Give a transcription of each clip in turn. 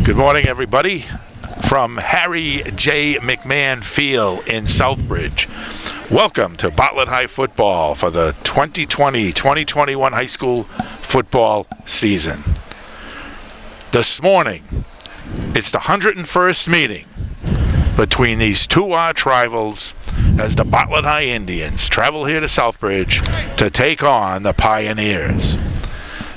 Good morning, everybody, from Harry J. McMahon Field in Southbridge. Welcome to Bartlett High Football for the 2020-2021 high school football season. This morning, it's the 101st meeting between these two arch rivals as the Bartlett High Indians travel here to Southbridge to take on the Pioneers.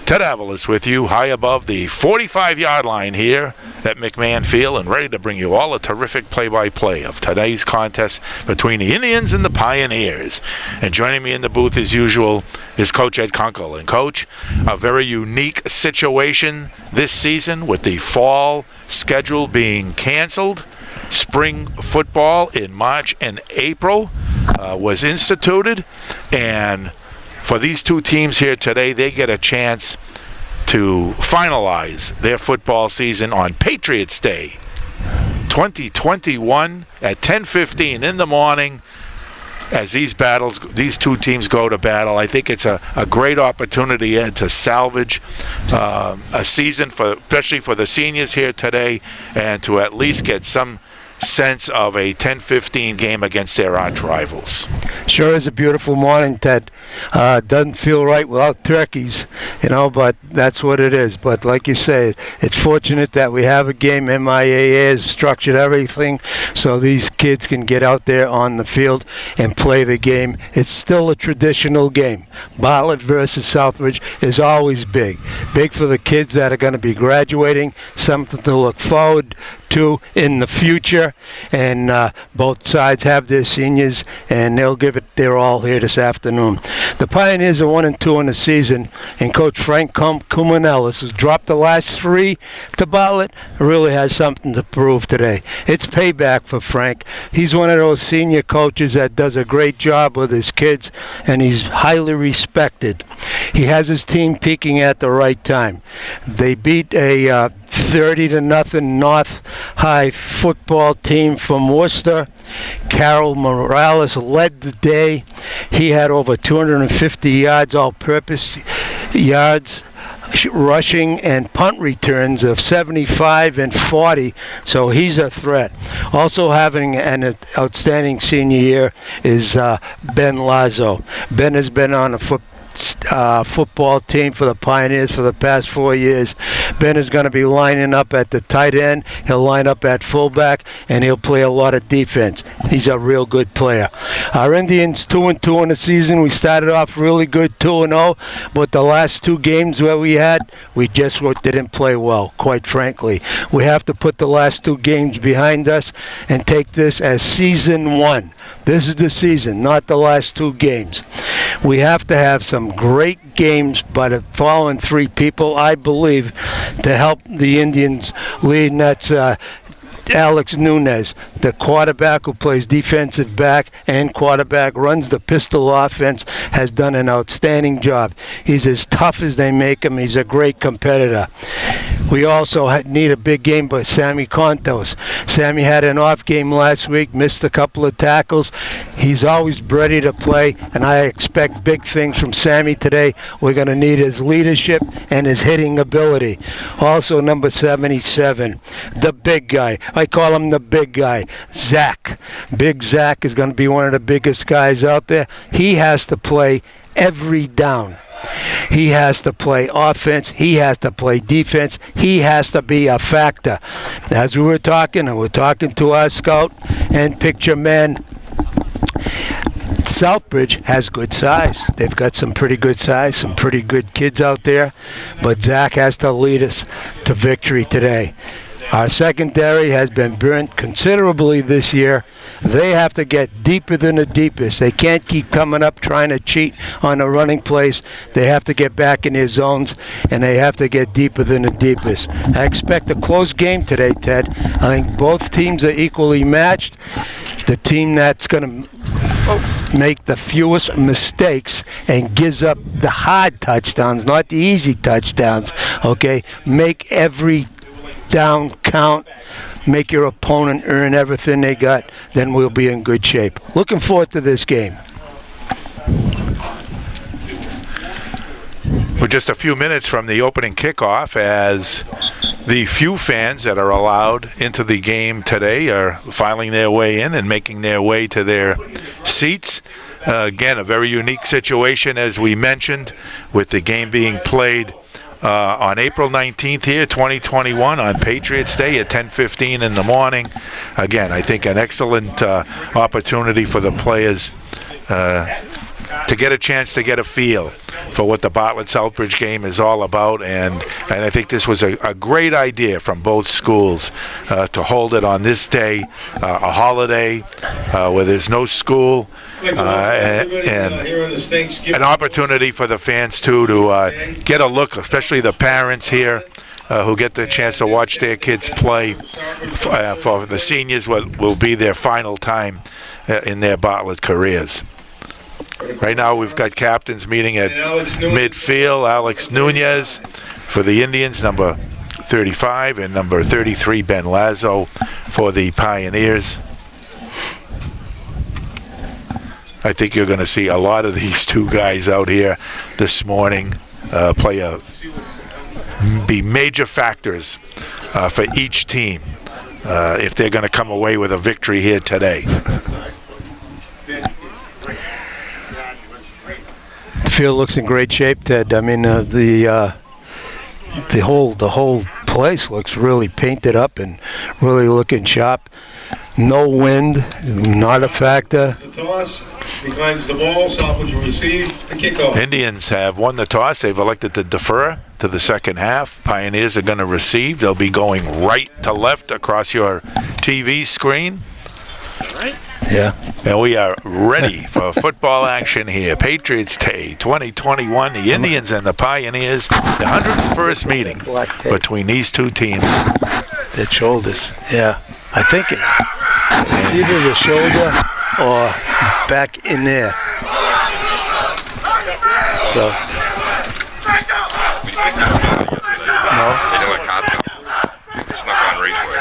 Ted Avil is with you high above the 45-yard line here at McMahon Field and ready to bring you all a terrific play-by-play of today's contest between the Indians and the Pioneers. And joining me in the booth as usual is Coach Ed Kunkel. And Coach, a very unique situation this season with the fall schedule being canceled. Spring football in March and April was instituted, and for these two teams here today, they get a chance to finalize their football season on Patriots Day 2021 at 10:15 in the morning. As these two teams go to battle, I think it's a great opportunity to salvage a season, especially for the seniors here today, and to at least get some sense of a 10-15 game against their arch rivals. Sure is a beautiful morning, Ted. Doesn't feel right without turkeys, but that's what it is. But like you say, it's fortunate that we have a game. MIAA has structured everything so these kids can get out there on the field and play the game. It's still a traditional game. Bartlett versus Southbridge is always big. Big for the kids that are going to be graduating, something to look forward to in the future, and both sides have their seniors, and they'll give it their all here this afternoon. The Pioneers are 1-2 in the season, and Coach Frank Kumanelis has dropped the last three to Bartlett. Really has something to prove today. It's payback for Frank. He's one of those senior coaches that does a great job with his kids, and he's highly respected. He has his team peaking at the right time. They beat a 30-0 North High football team from Worcester. Carol Morales led the day. He had over 250 yards, all-purpose yards, rushing and punt returns of 75 and 40, so he's a threat. Also having an outstanding senior year is Ben Lazo. Ben has been on a football team for the Pioneers for the past 4 years. Ben is going to be lining up at the tight end. He'll line up at fullback, and he'll play a lot of defense. He's a real good player. Our Indians 2-2 in the season. We started off really good, 2-0, but the last two games where we just didn't play well, quite frankly. We have to put the last two games behind us and take this as season one. This is the season, not the last two games. We have to have some great games by the following three people, I believe, to help the Indians lead, and that's Alex Nunez, the quarterback who plays defensive back and quarterback, runs the pistol offense, has done an outstanding job. He's as tough as they make him. He's a great competitor. We also need a big game by Sammy Contos. Sammy had an off game last week, missed a couple of tackles. He's always ready to play, and I expect big things from Sammy today. We're going to need his leadership and his hitting ability. Also, number 77, the big guy. I call him the big guy, Zach. Big Zach is going to be one of the biggest guys out there. He has to play every down. He has to play offense. He has to play defense. He has to be a factor. As we were talking, and we're talking to our scout and picture man, Southbridge has good size. They've got some pretty good size, some pretty good kids out there, but Zach has to lead us to victory today. Our secondary has been burnt considerably this year. They have to get deeper than the deepest. They can't keep coming up trying to cheat on the running plays. They have to get back in their zones, and they have to get deeper than the deepest. I expect a close game today, Ted. I think both teams are equally matched. The team that's going to make the fewest mistakes and gives up the hard touchdowns, not the easy touchdowns, okay? Make every down count, make your opponent earn everything they got, then we'll be in good shape. Looking forward to this game. We're just a few minutes from the opening kickoff as the few fans that are allowed into the game today are filing their way in and making their way to their seats. Again, a very unique situation, as we mentioned, with the game being played on April 19th here, 2021, on Patriots Day at 10:15 in the morning. Again, I think an excellent opportunity for the players to get a chance to get a feel for what the Bartlett-Southbridge game is all about, and I think this was a great idea from both schools to hold it on this day, a holiday where there's no school, and an opportunity for the fans too to get a look, especially the parents here who get the chance to watch their kids play for the seniors, what will be their final time in their Bartlett careers. Right now we've got captains meeting at midfield. Alex Nunez for the Indians, number 35, and number 33, Ben Lazo, for the Pioneers. I think you're going to see a lot of these two guys out here this morning be major factors for each team if they're going to come away with a victory here today. The field looks in great shape, Ted. I mean, the whole place looks really painted up and really looking sharp. No wind, not a factor. The toss declines the ball. Southbridge will receive the kickoff. Indians have won the toss. They've elected to defer to the second half. Pioneers are going to receive. They'll be going right to left across your TV screen. Yeah. And we are ready for football action here. Patriots Day 2021, the Indians and the Pioneers, the 101st meeting between these two teams. Their shoulders, yeah. I think either the shoulder or back in there. So. No? They know what cops snuck on Raceway.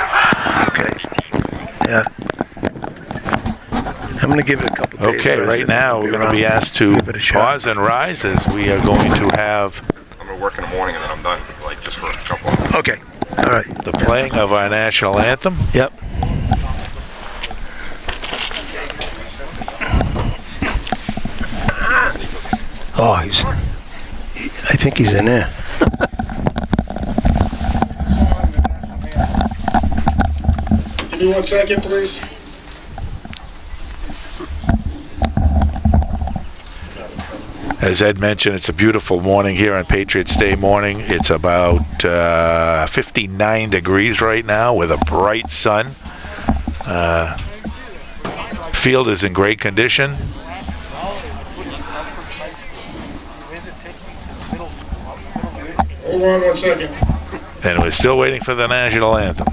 Okay. Yeah. I'm going to give it a couple days. Okay, right now we're going to be asked to pause and rise as we are going to have... I'm going to work in the morning and then I'm done, like just for a couple of Okay, all right. The playing of our national anthem. Yep. Oh, I think he's in there. Give me 1 second, please. As Ed mentioned, it's a beautiful morning here on Patriots Day morning. It's about 59 degrees right now with a bright sun. Field is in great condition. Hold on 1 second. And we're still waiting for the national anthem.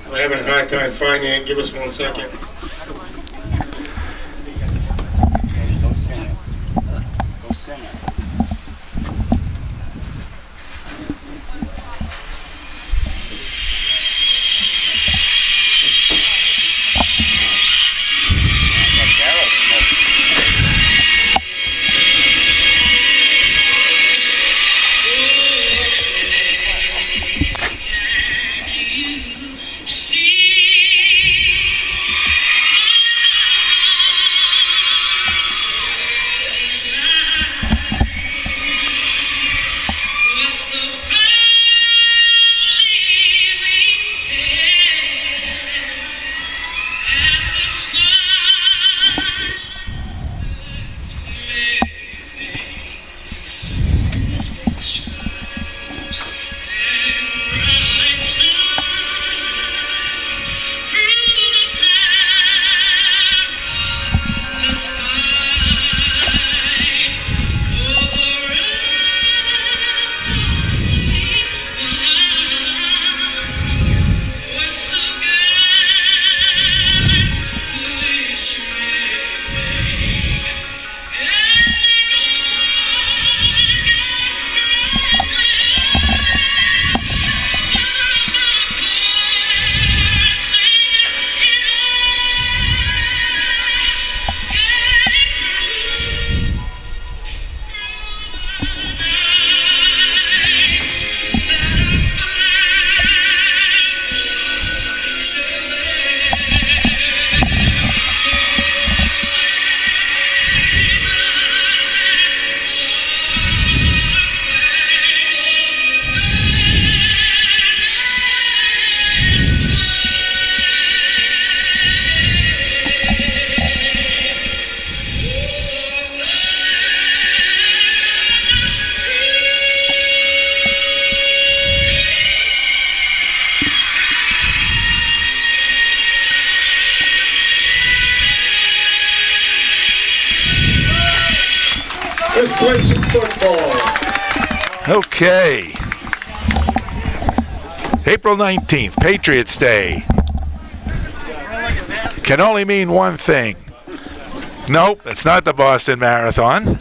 I'm having a hard time finding it. Give us 1 second. Best place in football. Okay. April 19th, Patriots Day. Can only mean one thing. Nope, it's not the Boston Marathon.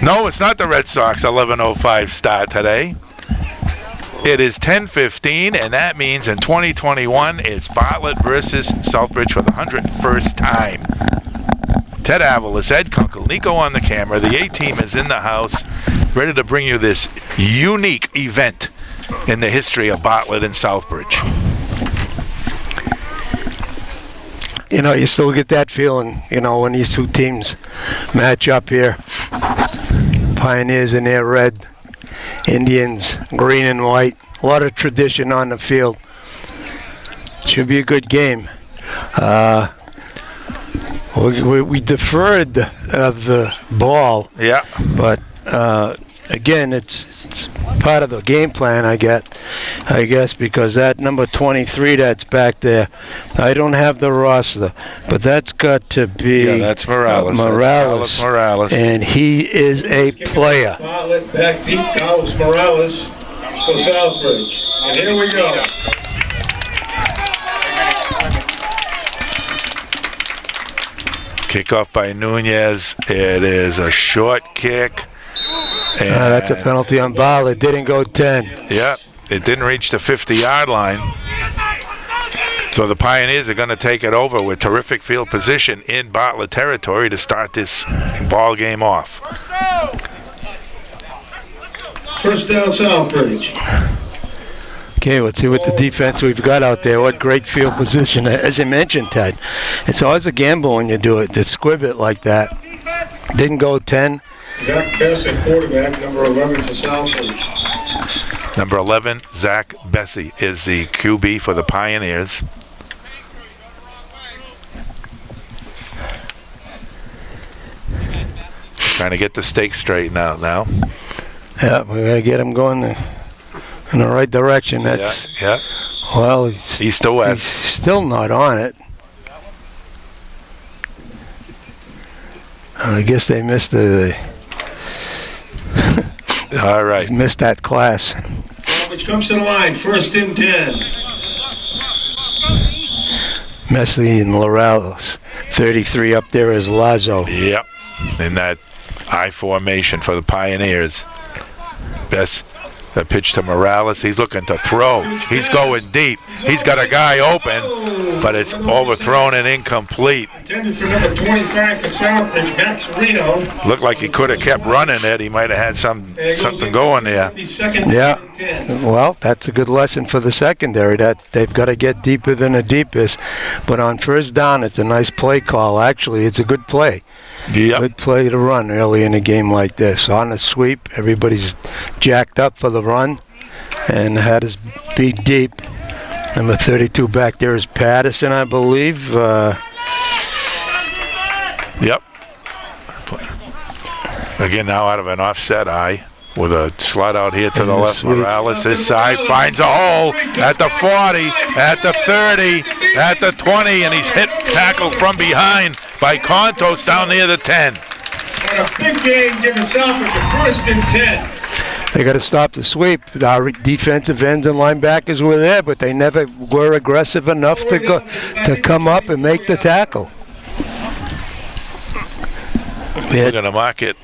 No, it's not the Red Sox 11:05 start today. It is 10:15, and that means in 2021, it's Bartlett versus Southbridge for the 101st time. Ted Avalos, Ed Kunkel, Nico on the camera. The A-team is in the house, ready to bring you this unique event in the history of Bartlett and Southbridge. You know, you still get that feeling, you know, when these two teams match up here. Pioneers in their red, Indians green and white. A lot of tradition on the field. Should be a good game. We deferred the ball. Yeah. But again, it's part of the game plan, I guess, because that number 23 that's back there, I don't have the roster, but that's got to be... Yeah, that's Morales. Morales. Morales. And he is a player. Bartlett back deep, Carlos Morales for Southbridge. And here we go. Kickoff by Nunez. It is a short kick. That's a penalty on Bartlett. Didn't go 10. Yep, it didn't reach the 50-yard line. So the Pioneers are going to take it over with terrific field position in Bartlett territory to start this ball game off. First down, Southbridge. Okay, let's see what the defense we've got out there. What great field position. As you mentioned, Ted, it's always a gamble when you do it, to squib it like that. Didn't go 10. Zach Bessie, quarterback, number 11 for Southbridge. Number 11, Zach Bessie, is the QB for the Pioneers. Trying to get the stakes straightened out now. Yeah, we got to get him going in the right direction. That's yeah. Well, East to west. He's still not on it. I guess they missed the... All right. Missed that class. Which comes to the line, first and 10. Messi and Morales. 33 up there is Lazo. Yep. In that I formation for the Pioneers. Best the pitch to Morales. He's looking to throw. He's going deep. He's got a guy open, but it's overthrown and incomplete. Intended for number 25 for Southbridge, Max Reno. Looked like he could have kept running it. He might have had something going there. Yeah. Well, that's a good lesson for the secondary, that they've got to get deeper than the deepest. But on first down, it's a nice play call. Actually, it's a good play. Yep. Good play to run early in a game like this. On a sweep, everybody's jacked up for the run and had his beat deep. Number 32 back there is Patterson, I believe. Yep. Again, now out of an offset eye with a slide out here to the left. Sweet. Morales, his side, finds a hole at the 40, at the 30, at the 20, and he's tackled from behind by Contos down near the 10. And a big game giving Southbridge a first and 10. They got to stop the sweep. Our defensive ends and linebackers were there, but they never were aggressive enough to come up and make the tackle. We're going to mark it.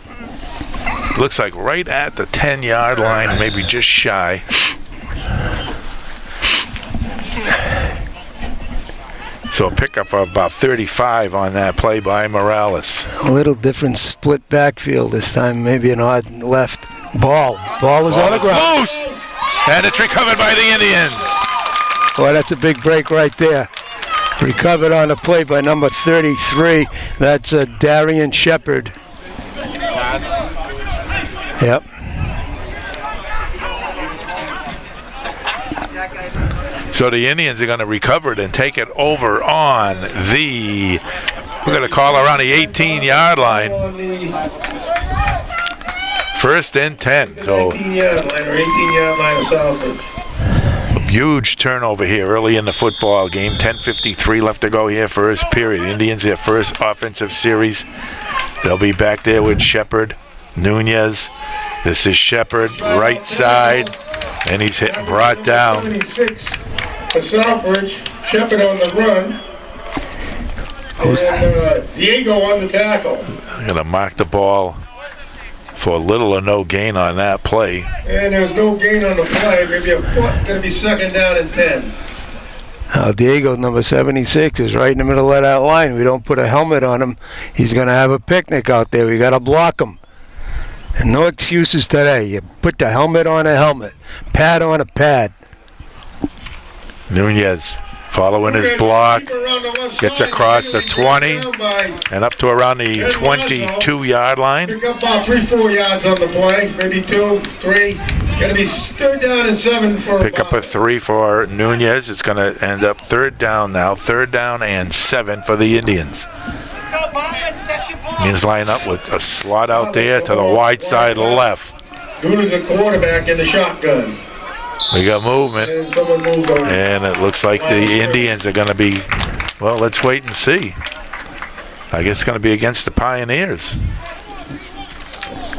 Looks like right at the 10-yard line, maybe just shy. So a pickup of about 35 on that play by Morales. A little different split backfield this time, maybe an odd left. Ball is on the ground. Loose! And it's recovered by the Indians. Boy, that's a big break right there. Recovered on the play by number 33. That's Darian Shepard. Yep. So the Indians are going to recover it and take it over on the, we're going to call around the 18-yard line. First and 10. So 18-yard line of Southbridge. a huge turnover here early in the football game. 10:53 left to go here, first period. Indians their first offensive series They'll be back there with Shepard, Nunez. This is Shepard, right side, and he's hitting brought down. 76 for Southbridge. Shepard on the run. And Diego on the tackle. I'm going to mark the ball for little or no gain on that play. And there's no gain on the play. Maybe a foot. Going to be second down and 10. Diego, number 76, is right in the middle of that line. We don't put a helmet on him, he's going to have a picnic out there. We got to block him. And no excuses today. You put the helmet on a helmet, pad on a pad. Nunez following his block, gets across the 20 and up to around the 22-yard line. Pick up about 3-4 yards on the play, maybe 2, 3. Going to be third down and 7 for. Pick up a 3 for Nunez. It's going to end up third down now. Third down and 7 for the Indians. Indians line up with a slot out there to the wide side left. Nunez a quarterback in the shotgun. We got movement, And someone moved over. and it looks like the Indians are going to be, well, let's wait and see. I guess it's going to be against the Pioneers.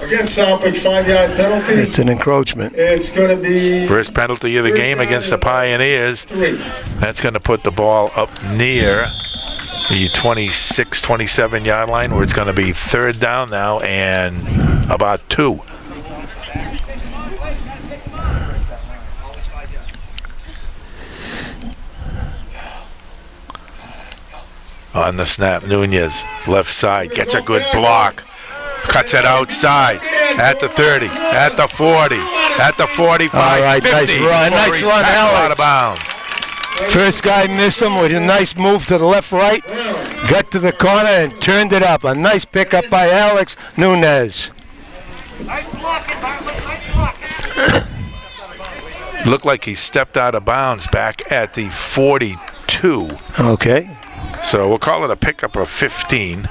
Against Southbridge, 5-yard penalty. It's an encroachment. It's going to be First penalty of the game against the Pioneers. 3. That's going to put the ball up near the 26, 27-yard line, where it's going to be third down now and about 2. On the snap, Nunez, left side, gets a good block. Cuts it outside at the 30, at the 40, at the 45, All right, 50. nice run, before nice he's run, tackled out Alex. of bounds. First guy missed him with a nice move to the left-right. Got to the corner and turned it up. A nice pickup by Alex Nunez. Nice blocking, Bartlett. Nice blocking. Looked like he stepped out of bounds back at the 42. Okay. So we'll call it a pickup of 15.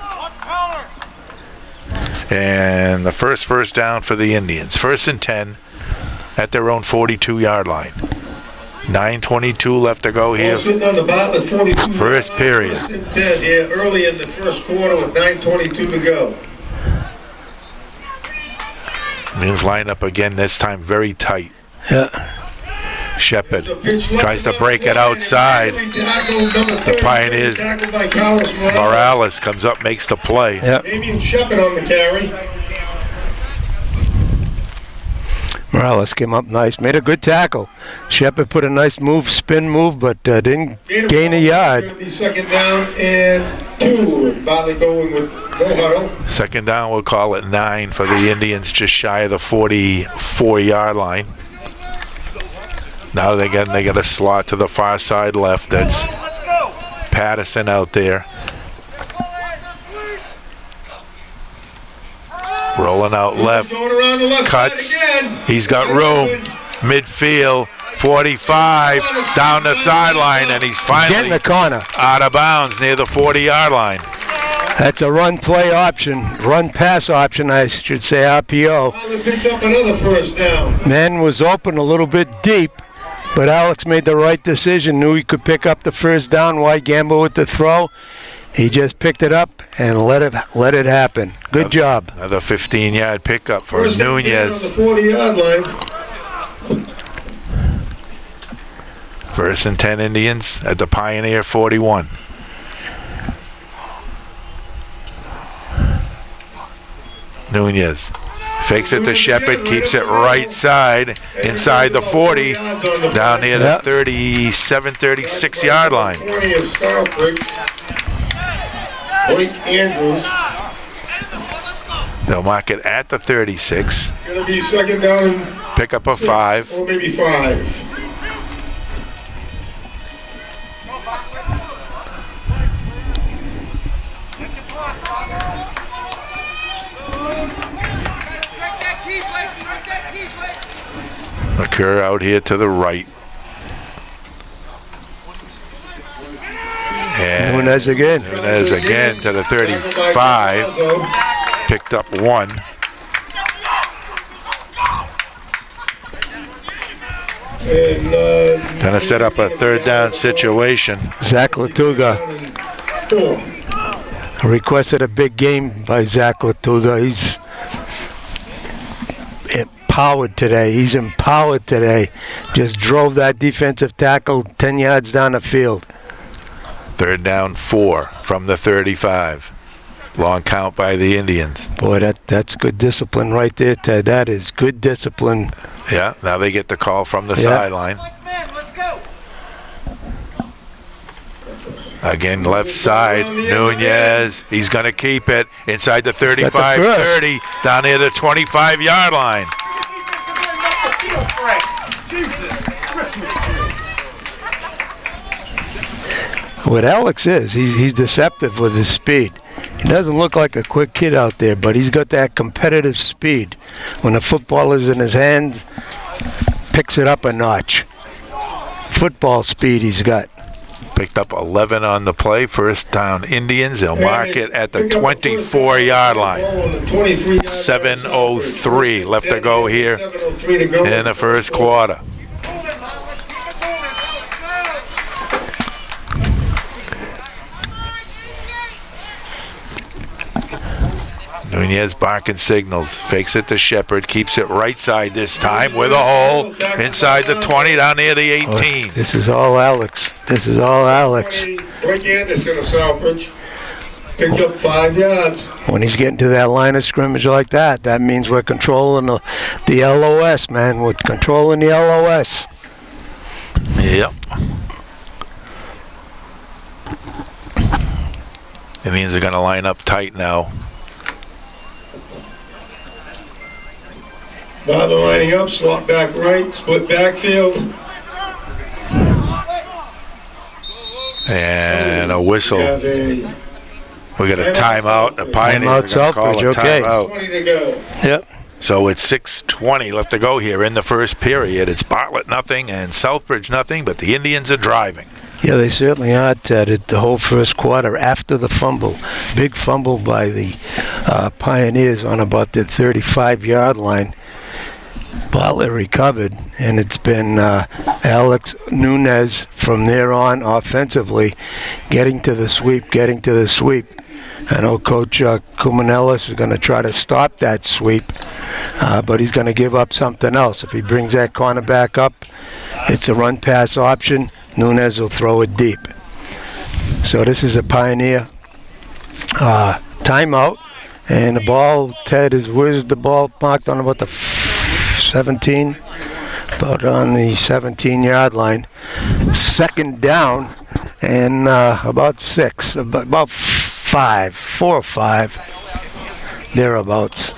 And the first down for the Indians. 1st and 10 at their own 42-yard line. 9:22 left to go here. Sitting on the Bartlett 42. First period. 1st and 10 here early in the first quarter with 9:22 to go. Indians line up again, this time very tight. Yeah. Shepard tries to break it outside. The Pioneers, Morales comes up, makes the play. Yeah. Damian Shepard on the carry. Morales came up nice, made a good tackle. Shepard put a nice move, spin move, but didn't gain a yard. Going to be second down and 2. Bartlett going with no huddle. Second down, we'll call it 9 for the Indians, just shy of the 44-yard line. Now they got a slot to the far side left. That's Patterson out there. Rolling out left. Going around the left Cuts. side again. He's got room. Midfield. 45. Down the sideline. And he's Get in finally the corner. out of bounds near the 40-yard line. That's a run play option, run pass option, I should say, RPO. Bartlett picks up another first down. Man was open a little bit deep, but Alex made the right decision, knew he could pick up the first down. Why gamble with the throw? He just picked it up and let it happen. Good job. Another 15-yard pickup for First and 10 Nunez. on the 40-yard line. 1st and 10 Indians at the Pioneer 41. Nunez fakes it to Shepard, keeps it right side, inside the 40, down near the 37, 36-yard line. 20 of Southbridge. Blake Andrews. They'll mark it at the 36. Going to be second down and Pick up a 5. or maybe 5. McCurr out here to the right. And Nunez again. Nunez again to the 35. Picked up 1. And Gonna set up a third down situation. Zach Latuga. 4. Requested a big game by Zach Latuga. He's empowered today. He's empowered today. Just drove that defensive tackle 10 yards down the field. 3rd down 4 from the 35. Long count by the Indians. Boy, that's good discipline right there, Ted. That is good discipline. Yeah, now they get the call from the sideline. Let's go. Again, left side, Nunez. He's going to keep it inside the 35-30, down near the 25-yard line. What Alex is, he's deceptive with his speed. He doesn't look like a quick kid out there, but he's got that competitive speed. When the football is in his hands, picks it up a notch. Football speed he's got. Picked up 11 on the play. 1st down Indians. They'll mark it at the 24-yard line. 7:03 left to go here in the first quarter. Nunez barking signals, fakes it to Shepard, keeps it right side this time with a hole inside the 20 down near the 18. Oh, this is all Alex. This is all Alex. Rick Anderson of Southbridge picked up 5 yards. When he's getting to that line of scrimmage like that, that means we're controlling the LOS, man. We're controlling the LOS. Yep. Indians are going to line up tight now. Now they're lining up, slot back right, split backfield. And a whistle. We got a timeout. The Pioneers are going to call a timeout. 20 to go. Yep. So it's 6:20 left to go here in the first period. It's Bartlett nothing and Southbridge nothing, but the Indians are driving. Yeah, they certainly are, Ted. The whole first quarter after the fumble. Big fumble by the Pioneers on about the 35-yard line. Bartlett recovered, and it's been Alex Nunez from there on offensively getting to the sweep. I know Coach Kumanelis is going to try to stop that sweep, but he's going to give up something else. If he brings that cornerback up, it's a run-pass option. Nunez will throw it deep. So this is a Pioneer timeout, and the ball, Ted, where's the ball marked on about the 17? About on the 17-yard line. 2nd down and about 6, about 5, 4 or 5, thereabouts.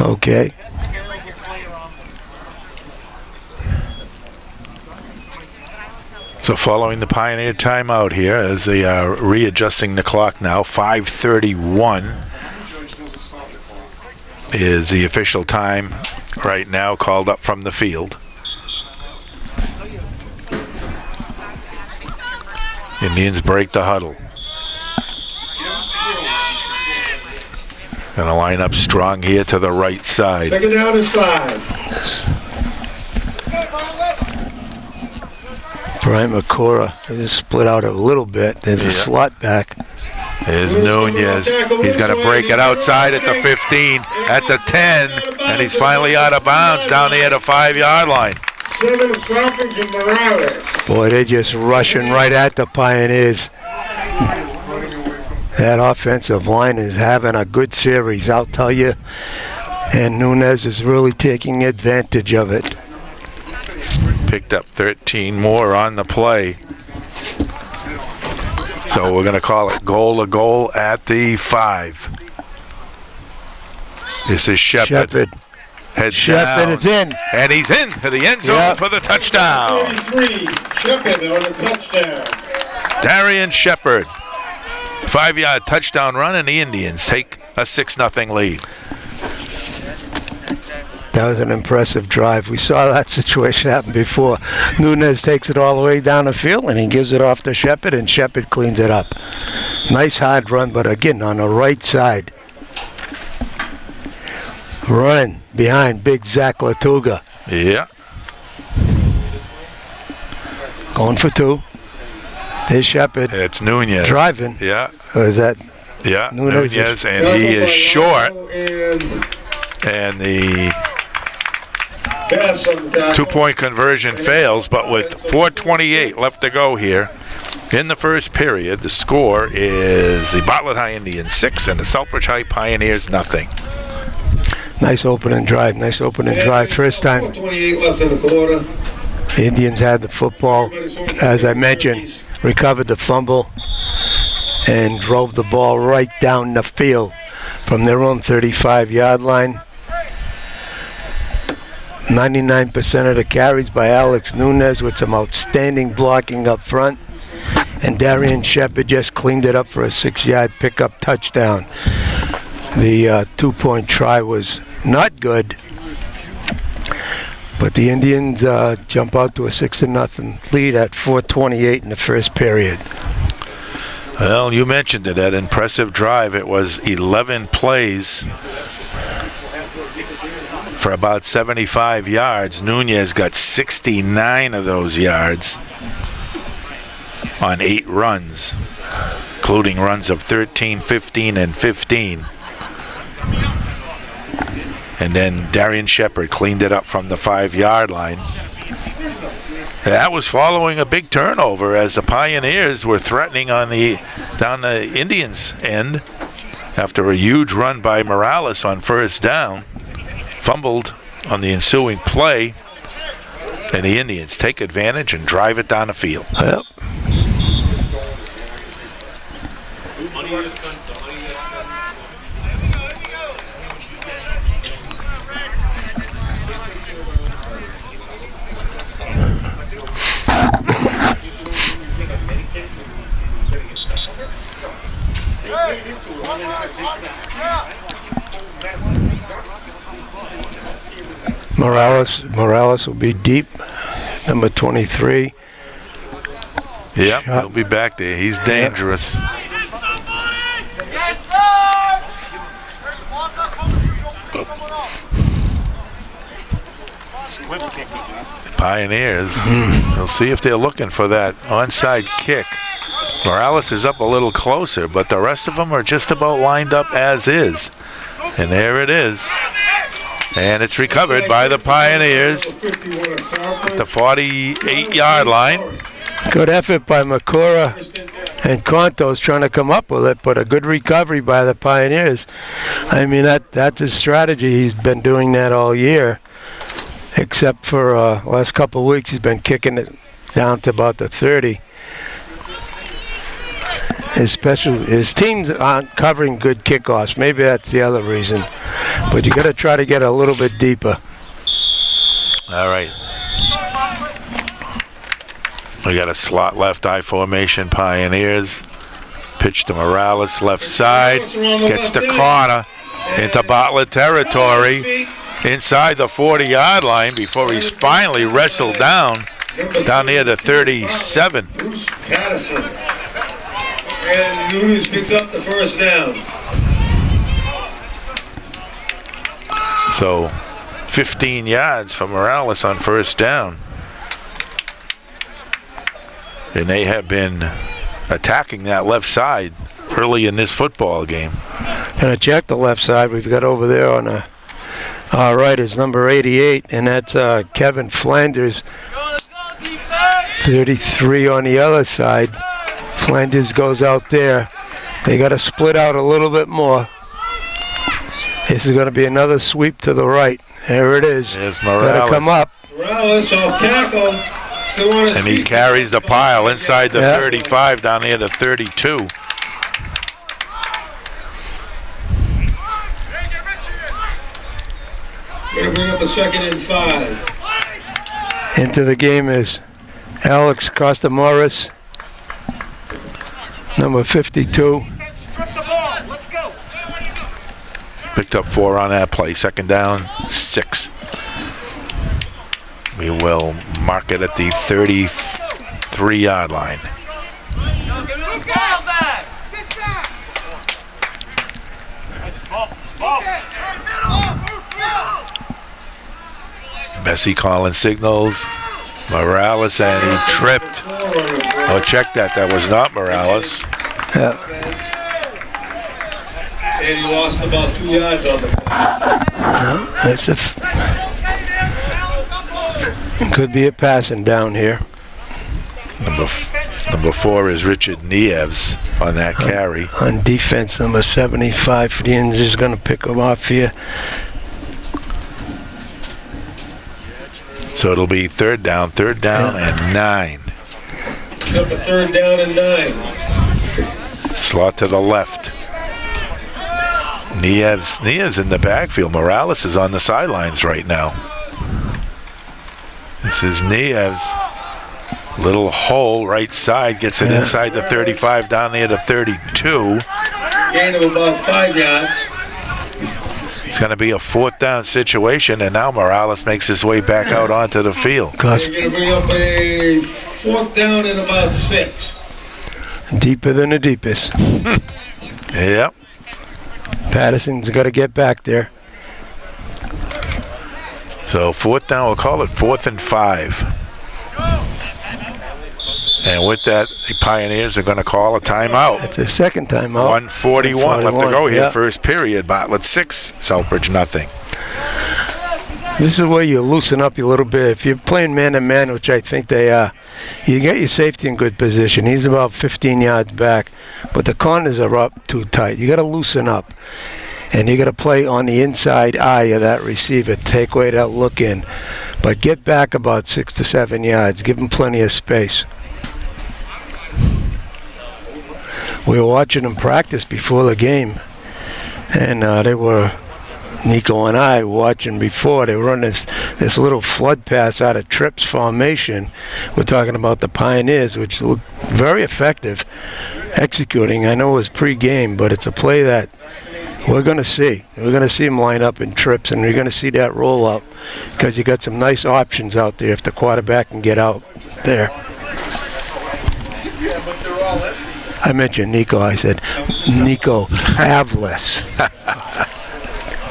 Okay. So following the Pioneer timeout here, as they are readjusting the clock now, 5:31 is the official time right now called up from the field. Indians break the huddle. Gonna line up strong here to the right side. Take it down to 5. Brian McCora is split out a little bit. There's a slot back. There's Nunez. He's going to break it outside at the 15, at the 10, and he's finally out of bounds down there at the 5-yard line. 7 Southbridge and Morales. Boy, they're just rushing right at the Pioneers. That offensive line is having a good series, I'll tell you. And Nunez is really taking advantage of it. Picked up 13 more on the play. So we're going to call it goal at the 5. This is Shepard. Heads down. It's in. And he's in to the end zone for the touchdown. 33, Shepard on the touchdown. Darian Shepard. 5-yard touchdown run, and the Indians take a 6-0 lead. That was an impressive drive. We saw that situation happen before. Nunez takes it all the way down the field, and he gives it off to Shepard, and Shepard cleans it up. Nice hard run, but again, on the right side. Running behind big Zach Latuga. Yeah. Going for 2. There's Shepard. It's Nunez. Driving. Yeah. Or is that Yeah, Nunez Nunez, and he is short. And the two-point conversion fails, but with 4:28 left to go here in the first period, the score is the Bartlett High Indians 6 and the Southbridge High Pioneers nothing. Nice opening drive. First time 28 left in the quarter. the Indians had the football. As I mentioned, recovered the fumble and drove the ball right down the field from their own 35-yard line. 99% of the carries by Alex Nunez with some outstanding blocking up front. And Darian Shepard just cleaned it up for a 6-yard pickup touchdown. The two-point try was not good, but the Indians jump out to a 6-0 lead at 4:28 in the first period. Well, you mentioned it, that impressive drive. It was 11 plays for about 75 yards. Nunez got 69 of those yards on 8 runs, including runs of 13, 15, and 15. And then Darian Shepard cleaned it up from the 5-yard line. That was following a big turnover as the Pioneers were threatening on down the Indians' end after a huge run by Morales on first down. Fumbled on the ensuing play, and the Indians take advantage and drive it down the field. Yep. Morales will be deep, number 23. Yep, he'll be back there. He's dangerous. Pioneers, we'll see if they're looking for that onside kick. Morales is up a little closer, but the rest of them are just about lined up as is. And there it is. And it's recovered by the Pioneers at the 48-yard line. Good effort by Makura and Contos trying to come up with it, but a good recovery by the Pioneers. I mean, that's his strategy. He's been doing that all year, except for last couple of weeks he's been kicking it down to about the 30. His teams aren't covering good kickoffs. Maybe that's the other reason. But you got to try to get a little bit deeper. All right. We got a slot left I formation. Pioneers. Pitch to Morales, left side. Gets the corner into Bartlett territory. Inside the 40-yard line before he's finally wrestled down near the 37. And Nunez picks up the first down. So 15 yards for Morales on first down. And they have been attacking that left side early in this football game. Gonna check the left side. We've got over there on our right is number 88, and that's Kevin Flanders. 33 on the other side. Flanders goes out there. They got to split out a little bit more. This is going to be another sweep to the right. There it is. There's Morales. Got to come up. Morales off tackle. Still on his And he feet. carries the pile inside the 35 down near the 32. Gonna bring up a 2nd and 5. Into the game is Alex Costa Morris, number 52. Strip the ball. Let's go. Picked up 4 on that play. 2nd down, 6. We will mark it at the 33-yard line. Bessie calling signals. Morales, and he tripped. Oh, check that. That was not Morales. Yeah. And he lost about 2 yards on the play. That's it could be a passing down here. Number 4 is Richard Nieves on that carry. On defense, number 75 for the Indians is going to pick him off here. So it'll be third down and 9. Number 3rd down and 9. Slot to the left. Nieves in the backfield. Morales is on the sidelines right now. This is Nieves. Little hole right side, gets it inside the 35 down near the 32. Gain of about 5 yards. It's going to be a 4th down situation, and now Morales makes his way back out onto the field. They're going to bring up a 4th down and about 6. Deeper than the deepest. Yep. Patterson's got to get back there. So 4th down, we'll call it 4th and 5. And with that, the Pioneers are going to call a timeout. It's a second timeout. 1:41 left to go here. Yeah. First period. Bartlett 6, Southbridge nothing. This is where you loosen up a little bit. If you're playing man-to-man, which I think they are, you get your safety in good position. He's about 15 yards back, but the corners are up too tight. You got to loosen up, and you got to play on the inside eye of that receiver. Take away that look in, but get back about 6 to 7 yards. Give him plenty of space. We were watching them practice before the game, and Nico and I were watching before. They were running this little flood pass out of trips formation. We're talking about the Pioneers, which look very effective executing. I know it was pre-game, but it's a play that we're going to see. We're going to see them line up in trips, and we're going to see that roll up because you got some nice options out there if the quarterback can get out there. I mentioned Nico. I said, Nico Avlis.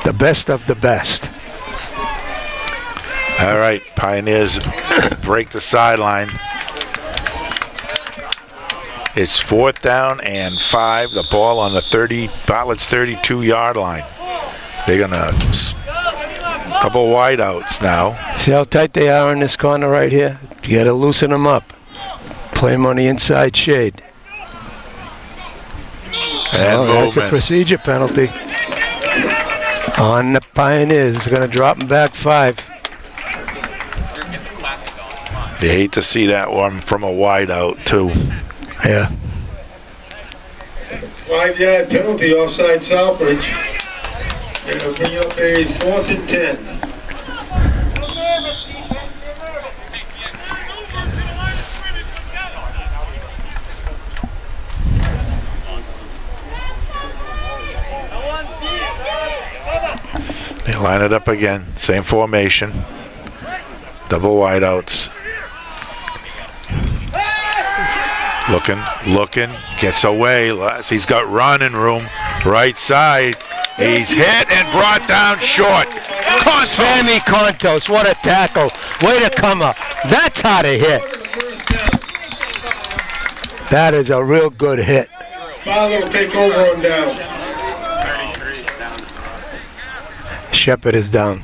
The best of the best. All right, Pioneers break the sideline. It's 4th down and 5. The ball on the Bartlett's 32-yard line. They're going to double wideouts now. See how tight they are in this corner right here? You got to loosen them up. Play them on the inside shade. And that's a procedure penalty on the Pioneers. It's going to drop them back 5. You hate to see that one from a wideout, too. Yeah. 5-yard penalty offside Southbridge. They're going to bring up a 4th and 10. They line it up again, same formation, double wideouts. Looking, gets away. He's got running room, right side. He's hit and brought down short. Sammy Contos, what a tackle. Way to come up. That's how to hit. That is a real good hit. Father will take over on down. Shepard is down.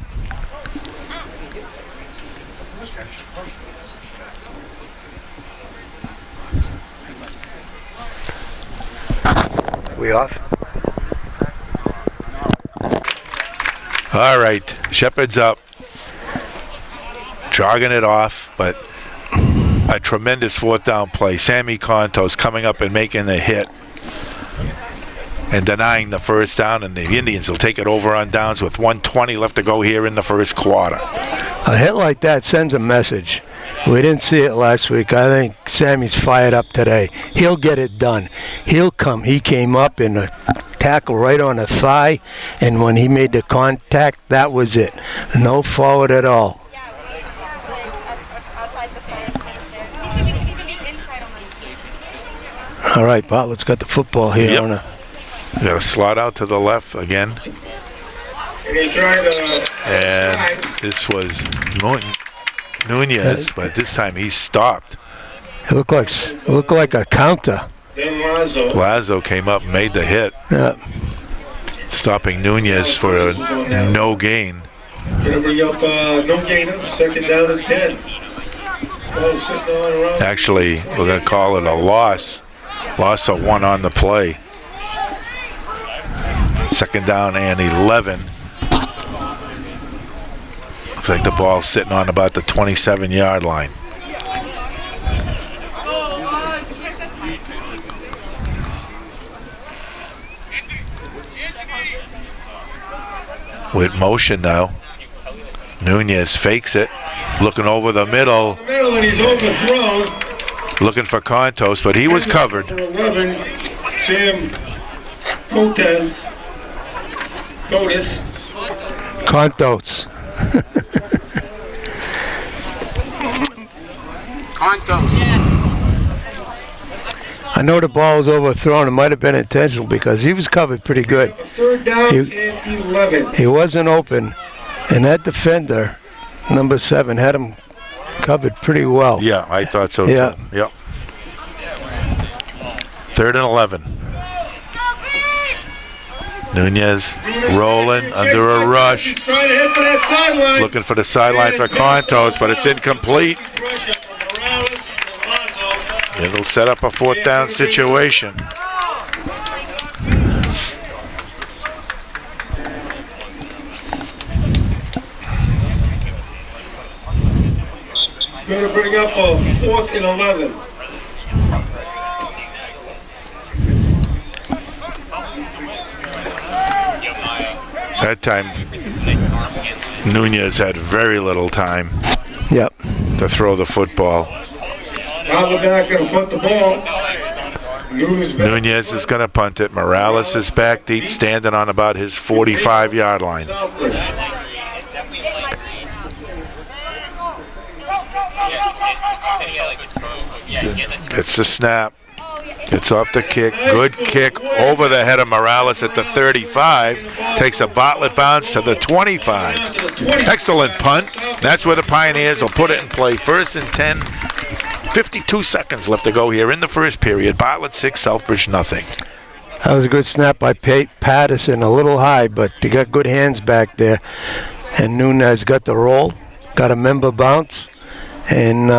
We off? All right, Shepard's up. Jogging it off, but a tremendous 4th down play. Sammy Contos coming up and making the hit and denying the first down, and the Indians will take it over on downs with 1:20 left to go here in the first quarter. A hit like that sends a message. We didn't see it last week. I think Sammy's fired up today. He'll get it done. He'll come. He came up in a tackle right on the thigh, and when he made the contact, that was it. No forward at all. All right, Bartlett's got the football here. Yep. Got a slot out to the left again. And this was Nunez, but this time he stopped. It looked like a counter. Then Lazo came up and made the hit. Yeah. Stopping Nunez for a no gain. Gonna bring up no gainer, second down and 10. Ball sitting on around. Actually, we're going to call it a loss. Loss of 1 on the play. Second down and 11. Looks like the ball's sitting on about the 27-yard line. With motion now. Nunez fakes it. Looking over the middle. And he's overthrown. Looking for Contos, but he was covered. For 11, Sam Cotes. Contos. I know the ball was overthrown. It might have been intentional because he was covered pretty good. Third down and 11. He wasn't open, and that defender, number 7, had him covered pretty well. Yeah, I thought so Yeah. too. Yep. 3rd and 11. Nunez rolling under a rush. He's trying to hit for that sideline. Looking for the sideline for Contos, but it's incomplete. It'll set up a 4th down situation. Going to bring up a 4th and 11. That time, Nunez had very little time Yep. to throw the football. Now the back going to punt the ball. Nunez is going to punt it. Morales is back deep, standing on about his 45-yard line. Gets the snap. Gets off the kick. Good kick over the head of Morales at the 35. Takes a Bartlett bounce to the 25. Excellent punt. That's where the Pioneers will put it in play. 1st and 10. 52 seconds left to go here in the first period. Bartlett 6, Southbridge nothing. That was a good snap by Patterson, a little high, but he got good hands back there. And Nunez got the roll, got a member bounce, and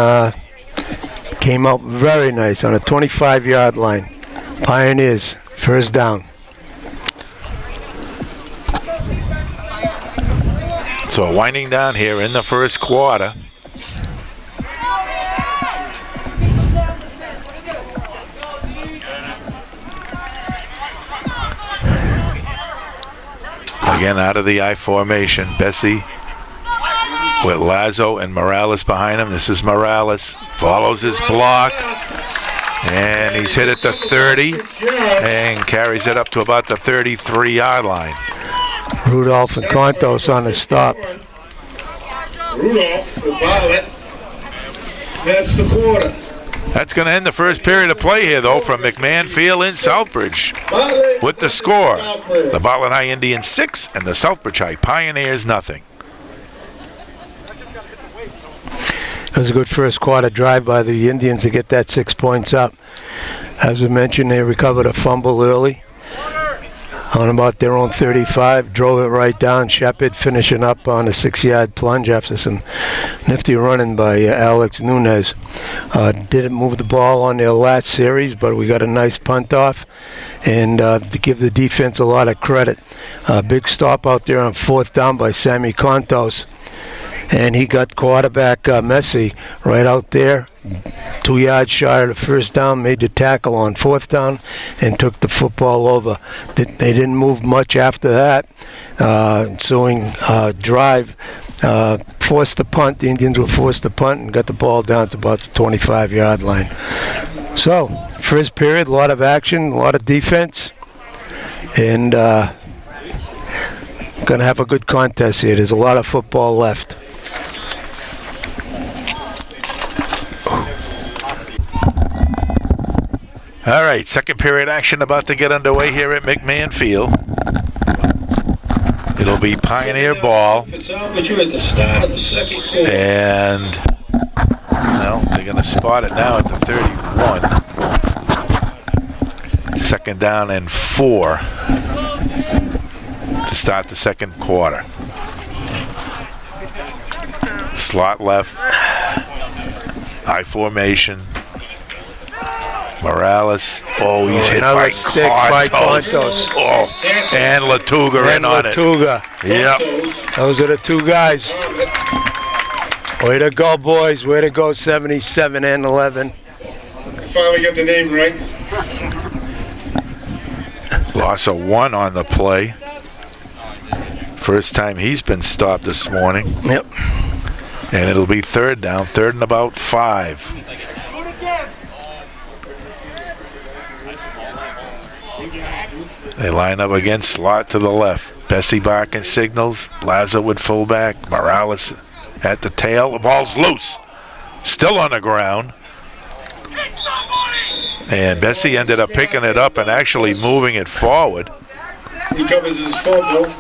came out very nice on a 25-yard line. Pioneers, 1st down. So winding down here in the first quarter. Again, out of the I formation, Bessie with Lazo and Morales behind him. This is Morales, follows his block, and he's hit at the 30 and carries it up to about the 33-yard line. Rudolph and Contos on the stop. Rudolph with Bartlett. That's the quarter. That's going to end the first period of play here, though, from McMahon Field in Southbridge. With the score, the Bartlett High Indians 6 and the Southbridge High Pioneers nothing. It was a good first quarter drive by the Indians to get that 6 points up. As we mentioned, they recovered a fumble early on about their own 35, drove it right down. Shepard finishing up on a 6-yard plunge after some nifty running by Alex Nunez. Didn't move the ball on their last series, but we got a nice punt off. And to give the defense a lot of credit, big stop out there on 4th down by Sammy Contos. And he got quarterback Messi right out there, 2 yards shy of the 1st down, made the tackle on 4th down, and took the football over. They didn't move much after that. Ensuing drive, forced to punt. The Indians were forced to punt and got the ball down to about the 25-yard line. So, first period, a lot of action, a lot of defense, and going to have a good contest here. There's a lot of football left. All right, second period action about to get underway here at McMahon Field. It'll be Pioneer ball. And, well, they're going to spot it now at the 31. Second down and 4. start the second quarter. Slot left. I formation. Morales. Oh, he's hit another by stick by Contos. Oh, and Latuga in on it. Latuga. Yep. Those are the two guys. Way to go, boys. Way to go, 77 and 11. Finally got the name right. Loss of 1 on the play. First time he's been stopped this morning. Yep. And it'll be third down, third and about 5. They line up again, slot to the left. Bessie barking signals. Laza with fullback. Morales at the tail. The ball's loose. Still on the ground. And Bessie ended up picking it up and actually moving it forward. He covers his fumble.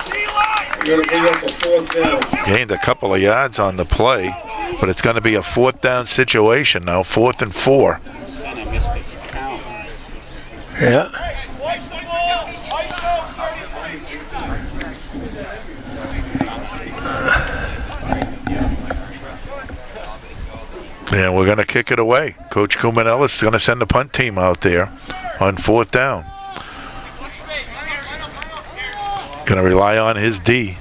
We're going to bring up a 4th down. Gained a couple of yards on the play, but it's going to be a 4th down situation now, 4th and 4. Yeah. And we're going to kick it away. Coach Kumanellis is going to send the punt team out there on 4th down. Going to rely on his D.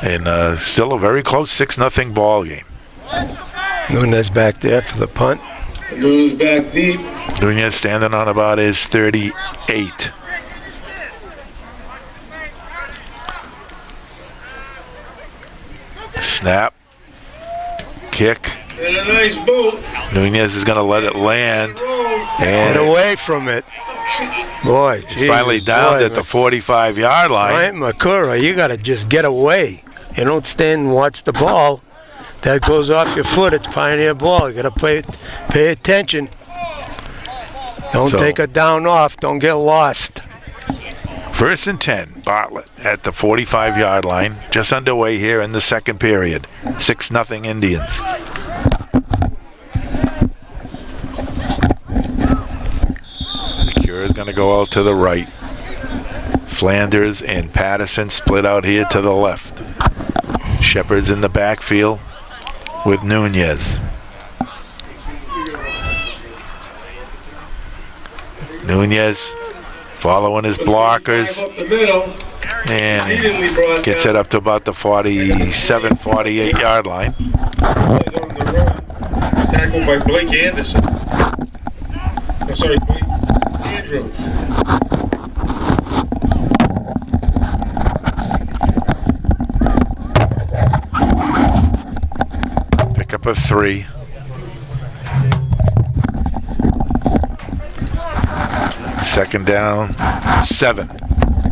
And still a very close 6-0 ball game. Nunez back there for the punt. Nunez back deep. Nunez standing on about his 38. Snap. Kick. And a nice boot. Nunez is going to let it land. Get And away from it. Boy, he's finally down at the 45-yard line. Ryan Makura, you got to just get away. You don't stand and watch the ball. That goes off your foot. It's Pioneer ball. You got to pay attention. Don't take it down off. Don't get lost. 1st and 10, Bartlett at the 45-yard line. Just underway here in the second period. 6-0 Indians. Is going to go out to the right. Flanders and Patterson split out here to the left. Shepard's in the backfield with Nunez. Nunez following his blockers and gets it up to about the 47, 48-yard line. Tackled by Blake Anderson. I'm sorry, Blake Andrews. Pick up a 3. Second down, 7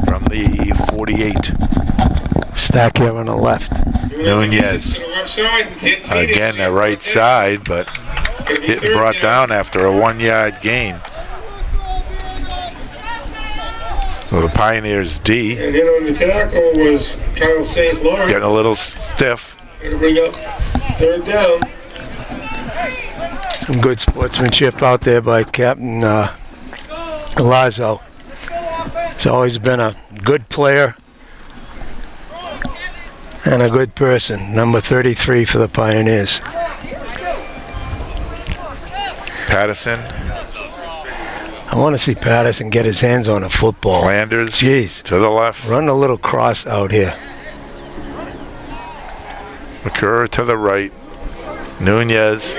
from the 48. Stack here on the left. Nunez. Again, the right side, but getting brought down after a 1-yard gain. Well, the Pioneers D. And then on the tackle was Kyle St. Lawrence. Getting a little stiff. Gonna bring up 3rd down. Some good sportsmanship out there by Captain Lazo. He's always been a good player and a good person. Number 33 for the Pioneers. Patterson. I want to see Patterson get his hands on a football. Flanders. Jeez. To the left. Run a little cross out here. McCurry to the right. Nunez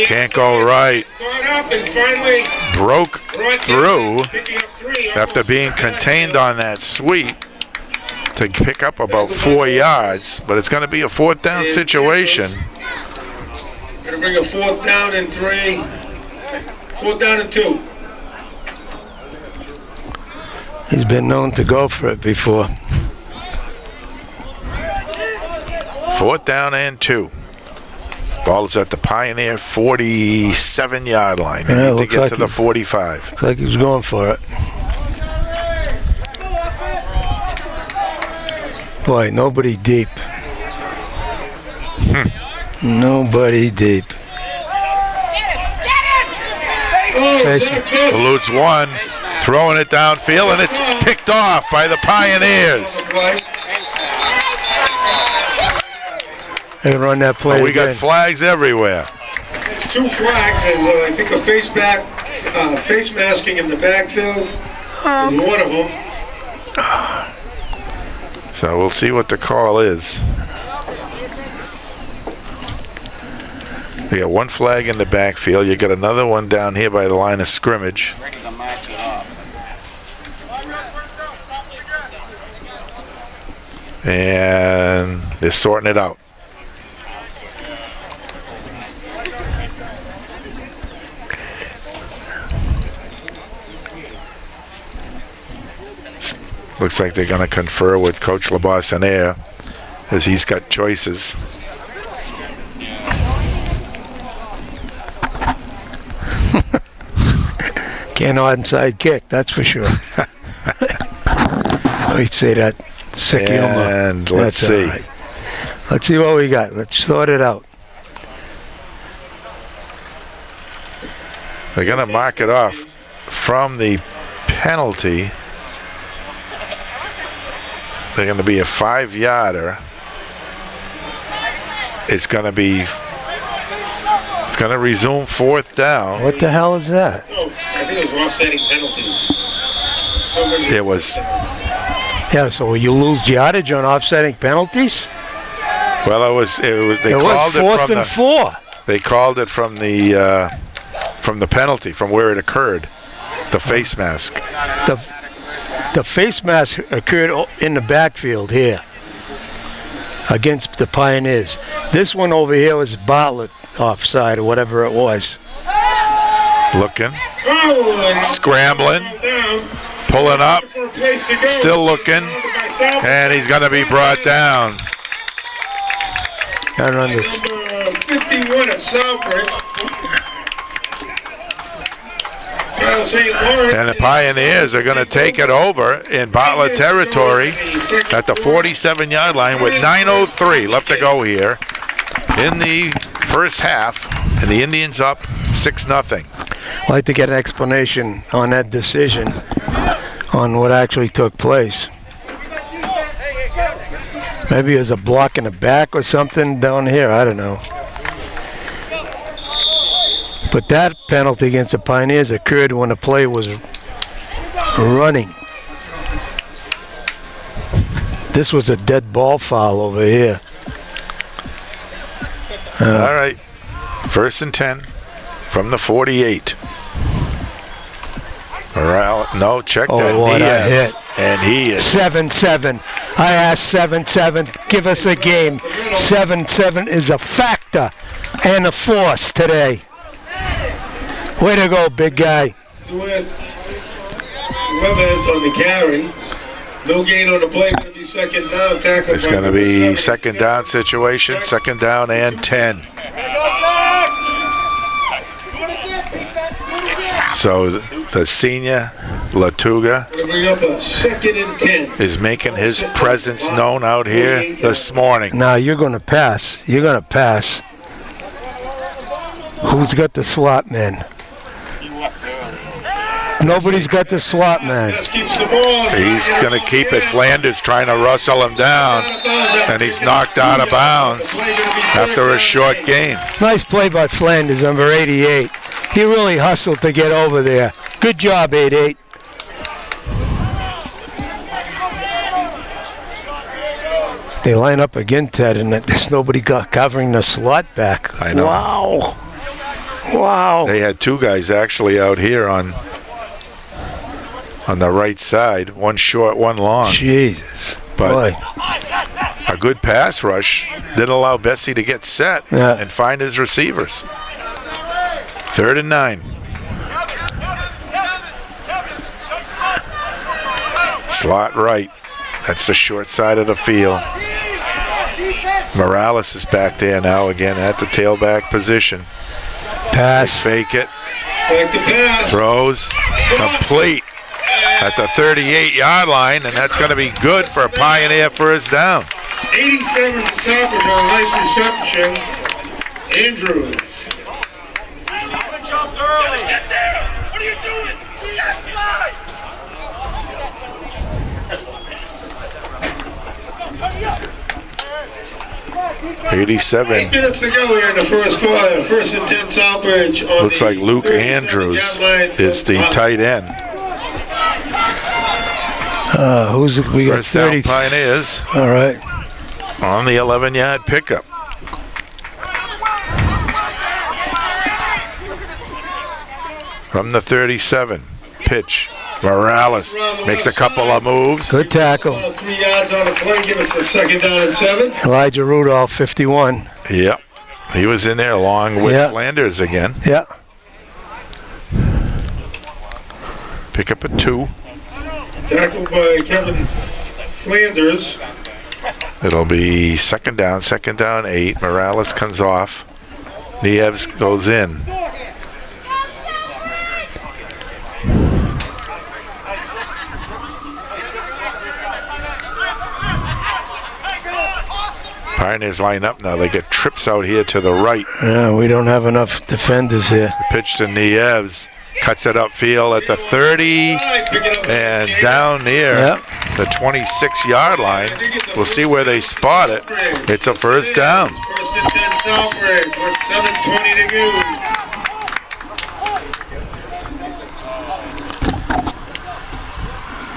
can't go right. Broke through after being contained on that sweep to pick up about 4 yards, but it's going to be a 4th down situation. Gonna bring a 4th down and 3. 4th down and 2. He's been known to go for it before. 4th down and 2. Ball is at the Pioneer 47-yard line. They need to get to the 45. Looks like he was going for it. Boy, nobody deep. Nobody deep. Eludes 1, Throwing it downfield, and it's picked off by the Pioneers. They run that play We again. got flags everywhere. It's 2 flags, and I think a face masking in the backfield is one of them. So we'll see what the call is. We got 1 flag in the backfield. You got another one down here by the line of scrimmage. And they're sorting it out. Looks like they're going to confer with Coach LeBoissonniere as he's got choices. Can't onside kick, that's for sure. I'd say that. Sick humor. And let's That's see. all right. Let's see what we got. Let's sort it out. They're going to mark it off from the penalty. They're going to be a 5-yarder. It's going to be. It's going to resume 4th down. What the hell is that? Oh, I think it was offsetting penalties. It was. Yeah, so you lose yardage on offsetting penalties? Well, it was. They It called was it 4th from and the. 4. They called it from the penalty, from where it occurred, the face mask. The face mask occurred in the backfield here against the Pioneers. This one over here was Bartlett offside or whatever it was. Looking, Oh, scrambling, pulling up, for a place to go. still looking, and he's going to be brought down. I don't understand. Number 51 at Southbridge. Well, St. Lawrence. And the Pioneers are going to take it over in Bartlett territory at the 47-yard line with 9:03 left to go here in the first half, and the Indians up 6-0. I'd like to get an explanation on that decision, on what actually took place. Maybe it was a block in the back or something down here. I don't know. But that penalty against the Pioneers occurred when the play was running. This was a dead ball foul over here. All right, 1st and 10 from the 48. No, check that. Oh, what a Diaz. hit. And he is 7-7. I asked 7-7. Give us a game. 7-7 is a factor and a force today. Way to go, big guy. Whoever's on the carry. No gain on the play. Going to be 2nd down. Tackle. It's going to be 2nd down situation, 2nd down and 10. So the senior Latuga Going to bring up a 2nd and 10. is making his presence known out here this morning. Now you're going to pass. You're going to pass. Who's got the slot man? Nobody's got the slot man. Just keeps the ball. He's going to keep it. Flanders trying to rustle him down, and he's knocked out of bounds after a short gain. Nice play by Flanders, number 88. He really hustled to get over there. Good job, 88. They line up again, Ted, and there's nobody covering the slot back. I know. Wow. Wow. They had 2 guys actually out here on the right side, one short, one long. Jesus. But Boy. a good pass rush didn't allow Bessie to get set and find his receivers. 3rd and 9. Slot right. That's the short side of the field. Morales is back there now again at the tailback position. Pass. Fake it. Back to pass. Throws. Complete at the 38-yard line, and that's going to be good for a Pioneer first down. 87 to Southbridge on nice reception. Andrews. Get there! What are you doing? 87. 8 minutes to go here in the first quarter. First and 10 Southbridge. Looks like Luke Andrews is the tight end. We got First down 30. Pioneers All right. on the 11-yard pickup. From the 37, pitch. Morales makes a couple of moves. Good tackle. 3 yards on the play. Give us a second down and 7. Elijah Rudolph, 51. Yep. He was in there along with Yeah. Flanders again. Yeah. Pick up a 2. Tackled by Kevin Flanders. It'll be second down 8. Morales comes off. Nieves goes in. Pioneers line up now. They get trips out here to the right. Yeah, we don't have enough defenders here. Pitch to Nieves. Cuts it upfield at the 30 and down near the 26-yard line. We'll see where they spot it. It's a first down. First and 10 Southbridge with 7:20 to go.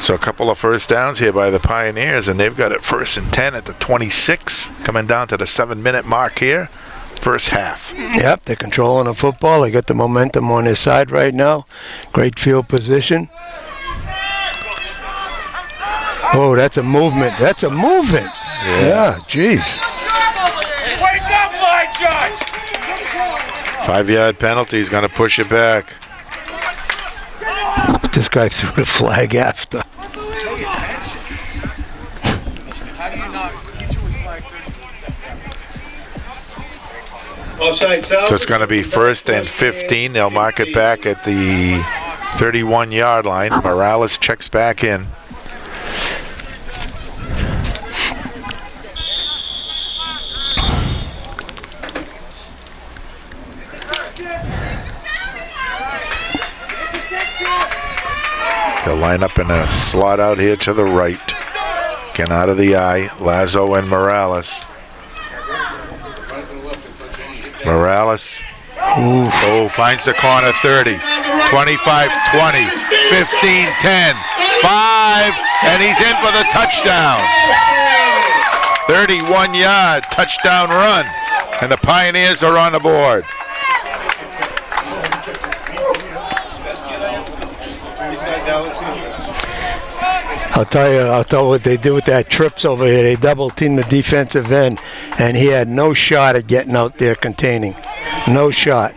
So a couple of first downs here by the Pioneers, and they've got it first and 10 at the 26, coming down to the 7-minute mark here. First half. Yep, they're controlling the football. They got the momentum on their side right now. Great field position. Oh, that's a movement. That's a movement. Yeah, jeez. Wake up, line judge! 5-yard penalty is going to push it back. This guy threw the flag after. Offside South. So it's going to be first and 15. They'll mark it back at the 31-yard line. Morales checks back in. They'll line up in a slot out here to the right. Get out of the eye. Lazo and Morales. Morales. Finds the corner. 30, 25, 20, 15, 10, 5, and he's in for the touchdown. 31-yard touchdown run, and the Pioneers are on the board. I'll tell you what they do with that trips over here. They double team the defensive end, and he had no shot at getting out there containing. No shot.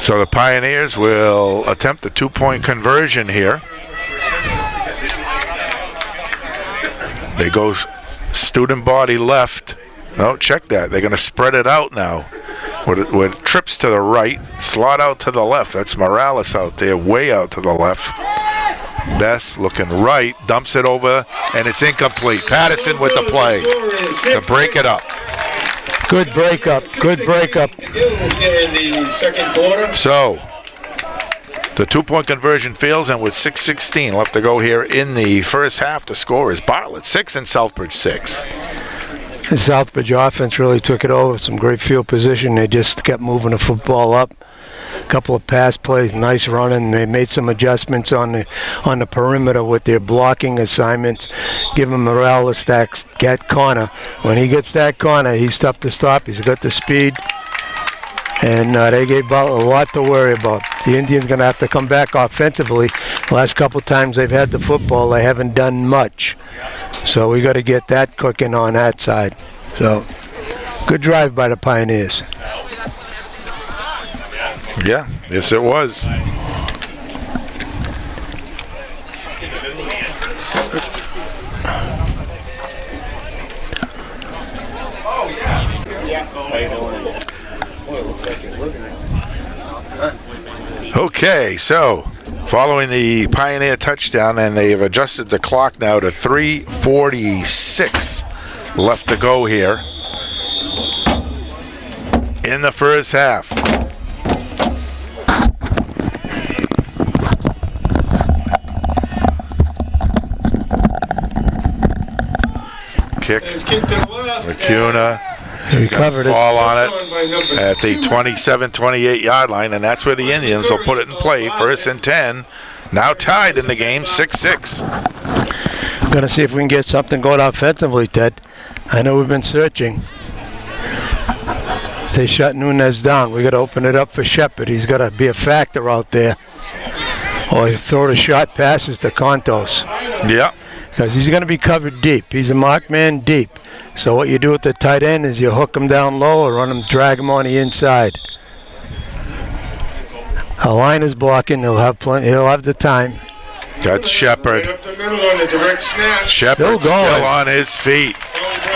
So the Pioneers will attempt a 2-point conversion here. They go student body left. No, check that. They're going to spread it out now. With trips to the right, slot out to the left. That's Morales out there, way out to the left. Best looking right, dumps it over, and it's incomplete. Patterson with the play to break it up. Good breakup. Good breakup. In the second quarter. So the 2-point conversion fails, and with 6:16 left to go here in the first half, the score is Bartlett 6 and Southbridge 6. The Southbridge offense really took it over. Some great field position. They just kept moving the football up. A couple of pass plays, nice running. They made some adjustments on the perimeter with their blocking assignments. Giving Morales that corner. When he gets that corner, he's tough to stop. He's got the speed. And they gave Bartlett a lot to worry about. The Indians going to have to come back offensively. The last couple times they've had the football, they haven't done much. So we got to get that cooking on that side. So good drive by the Pioneers. Yeah, yes it was. Okay, so following the Pioneer touchdown, and they have adjusted the clock now to 3:46 left to go here in the first half. kick. It's kicked to the left. Acuna. He covered it. Fall on it By number at the 27-28 yard line, and that's where the Indians will put it in play. 1st and 10. Now tied in the game, 6-6. Going to see if we can get something going offensively, Ted. I know we've been searching. They shut Nunez down. We got to open it up for Shepard. He's got to be a factor out there. Or he throw the short passes to Contos. Yeah. Because he's going to be covered deep. He's a mark man deep. So what you do with the tight end is you hook him down low or run him, drag him on the inside. A line is blocking. He'll have plenty. He'll have the time. That's Shepard. Right up the middle on the direct snap. Shepard Still going. still on his feet.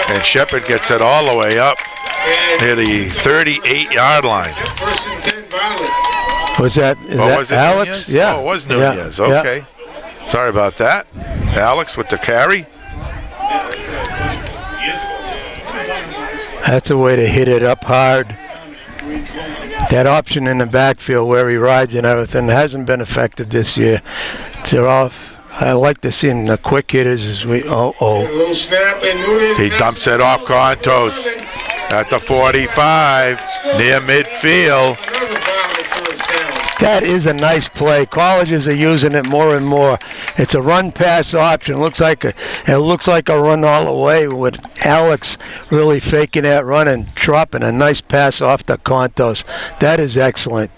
And Shepard gets it all the way up near the 38-yard line. 1st and 10, Violet. Was that, is that Was it Alex? Nunez? Yeah. Oh, it was Yeah. Nunez. Yeah. Okay. Sorry about that. Alex with the carry. That's a way to hit it up hard. That option in the backfield where he rides and everything hasn't been effective this year. They're off. I like to see him, the quick hitters. As we, A little snap and Nunez. He dumps it off Contos at the 45 near midfield. Another Violet first down. that is a nice play. Colleges are using it more and more. It's a run-pass option. It looks like a run all the way with Alex really faking that run and dropping a nice pass off to Contos. That is excellent.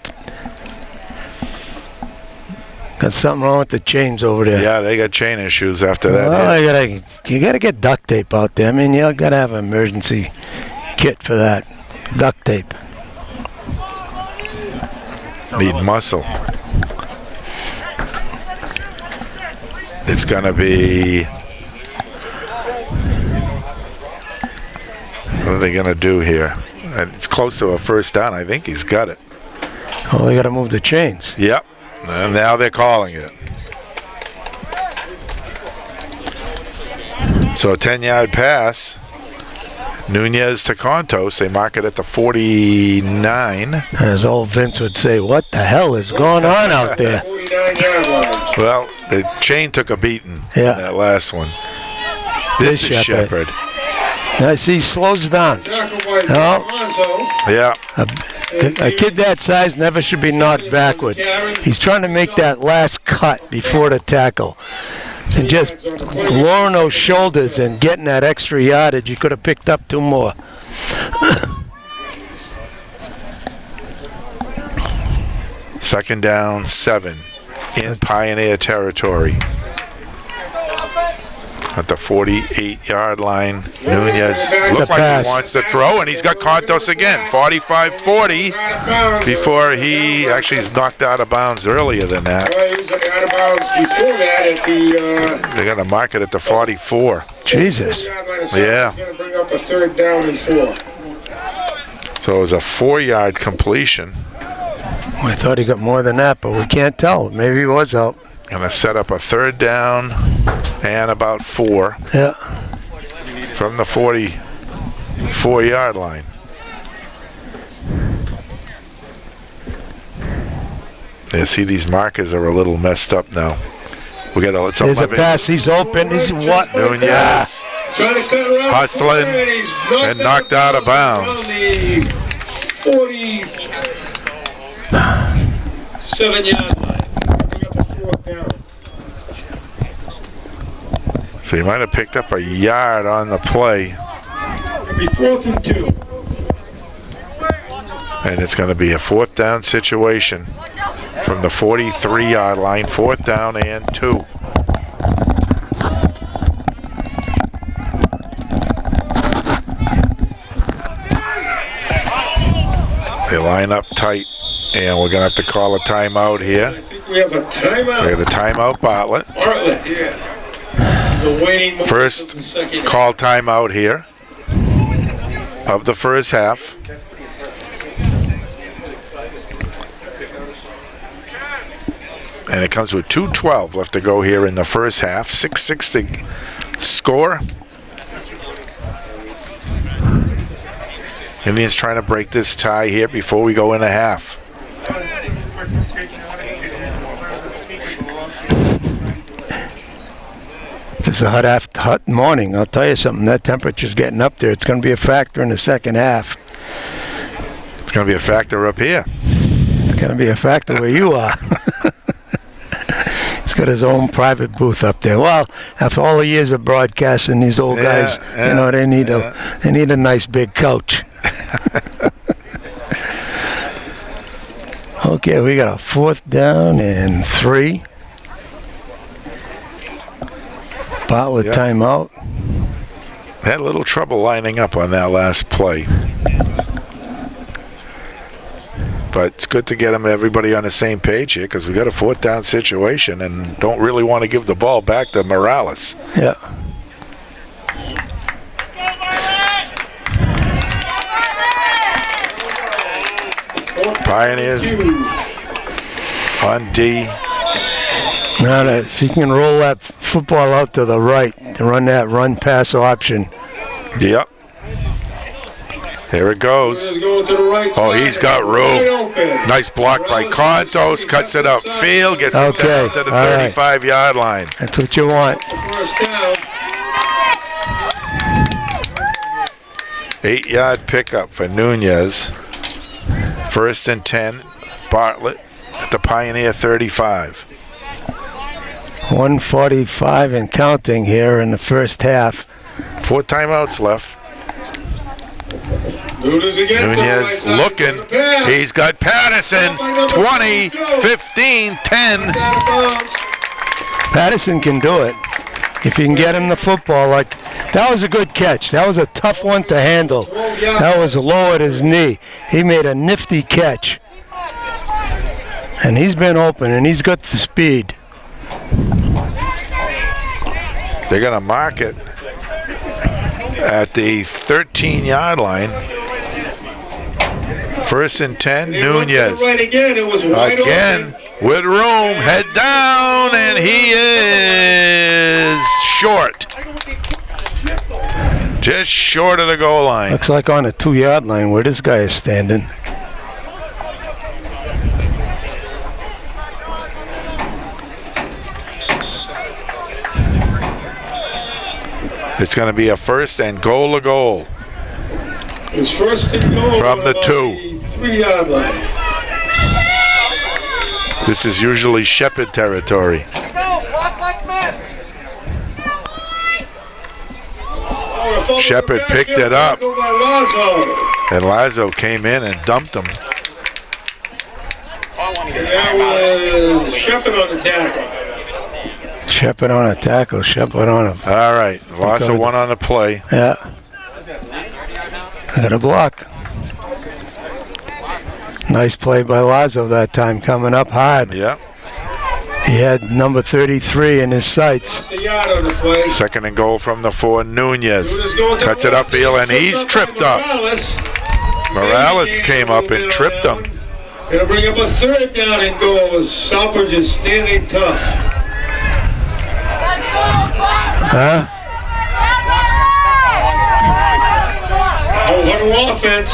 Got something wrong with the chains over there. Yeah, they got chain issues after that. Well, you gotta get duct tape out there. I mean, you gotta have an emergency kit for that. Duct tape. Need muscle. It's gonna be. What are they gonna do here? It's close to a first down. I think he's got it. Oh, they gotta move the chains. Yep. And now they're calling it. So a 10-yard pass. Nunez to Contos. They mark it at the 49. As old Vince would say, what the hell is going on out there? 49-yard line. Well, the chain took a beating in Yeah. that last one. This is Shepard. Shepard. Now, see, he slows down. Tackle by No. Alonso. Yeah. A kid that size never should be knocked backward. He's trying to make that last cut before the tackle. And just lowering those shoulders and getting that extra yardage, you could have picked up 2 more. Second down, 7 in Pioneer territory. At the 48-yard line, Nunez looked like pass. he wants to throw, and he's got Contos again, 45-40, Out of bounds. before he actually is knocked out of bounds earlier than that. Well, he was out of bounds before that at the They're going to mark it at the 44. Jesus. 40-yard line of Yeah. He's going to bring up a 3rd down and 4. So it was a 4-yard completion. I thought he got more than that, but we can't tell. Maybe he was out. Going to set up a 3rd down and about 4 Yeah. from the 44-yard line. You see, these markers are a little messed up now. We got it's There's a 11. pass. He's open. He's what? Nunez Trying to cut around. Hustling and he's and knocked out of bounds. On the 47-yard line. Bring up a 4th down. So he might have picked up a yard on the play, It'll be 4th and 2. and it's going to be a 4th down situation from the 43-yard line. 4th down and 2. They line up tight, and we're going to have to call a timeout here. I think we have a timeout. We got a timeout, Bartlett. Bartlett, yeah. The waiting moment First of the second call timeout here of the first half. And it comes with 2:12 left to go here in the first half. 6-6 to score. Indians trying to break this tie here before we go in a half. It's a hot morning. I'll tell you something. That temperature's getting up there. It's going to be a factor in the second half. It's going to be a factor up here. It's going to be a factor where you are. He's got his own private booth up there. Well, after all the years of broadcasting, these old guys, they need a nice big couch. Okay, we got a 4th down and 3. Bartlett timeout. Had a little trouble lining up on that last play. But it's good to get everybody on the same page here because we got a 4th down situation and don't really want to give the ball back to Morales. Yeah. Pioneers on D. Now that he can roll that football out to the right to run that run-pass option. Yep. Here it goes. Oh, he's got room. Nice block by Contos. Cuts it upfield. Gets it down to the 35-yard line. That's what you want. 8-yard pickup for Nunez. 1st and 10. Bartlett at the Pioneer 35. 1:45 and counting here in the first half. 4 timeouts left. Nunez looking. He's got Patterson. 20, 15, 10. Patterson can do it. If you can get him the football, that was a good catch. That was a tough one to handle. That was low at his knee. He made a nifty catch. And he's been open, and he's got the speed. They're going to mark it at the 13-yard line. 1st and 10, Nunez. Again, with room, head down, and he is short. Just short of the goal line. Looks like on the 2-yard line where this guy is standing. It's going to be a 1st and goal to goal. It's 1st and goal from the 2. 3-yard line. This is usually Shepherd territory. Shepherd picked it up, and Lazo came in and dumped him. Shepherd on the tackle. Shepherd on a tackle. Shepherd on a... All right, Lazo won on the play. Yeah. I got a block. Nice play by Lazo that time, coming up hard. Yeah. He had number 33 in his sights. 2nd and goal from the 4. Nunez cuts it upfield, and he's tripped up. Morales came up and tripped him. It'll bring up a 3rd down and goal as Southbridge is standing tough. Huh? Oh, what an offense.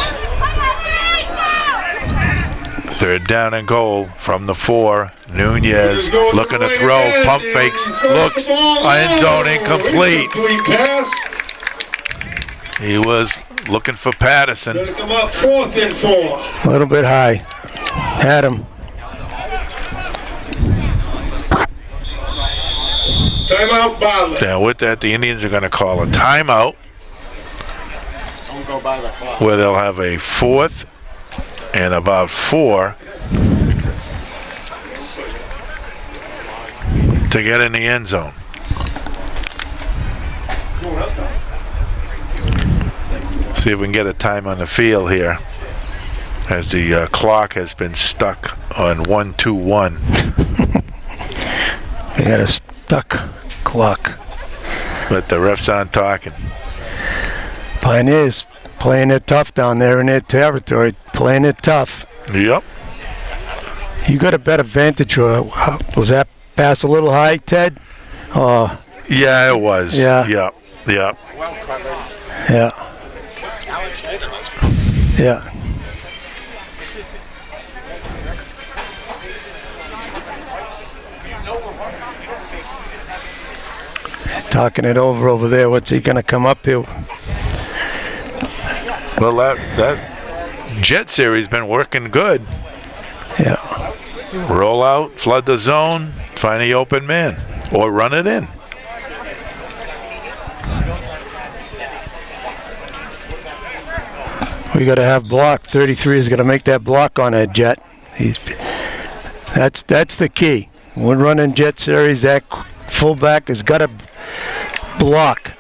3rd down and goal from the 4. Nunez looking to throw, pump fakes, looks, end zone incomplete. He was looking for Patterson. Come up 4th and 4. A little bit high. Had him. Timeout, Bartlett. Now with that, the Indians are going to call a timeout where they'll have a 4th and about 4 to get in the end zone. See if we can get a time on the field here as the clock has been stuck on 1-2-1. We got a stuck clock. But the refs aren't talking. Pioneers playing it tough down there in their territory, playing it tough. Yep. You got a better vantage. Was that pass a little high, Ted? Yeah, it was. Yeah. Yep. Yeah. Yeah. talking it over there. What's he going to come up here? Well, that jet series been working good. Yeah. Roll out, flood the zone, find the open man, or run it in. We got to have block. 33 is going to make that block on that jet. That's the key. When running jet series, that fullback has got to block.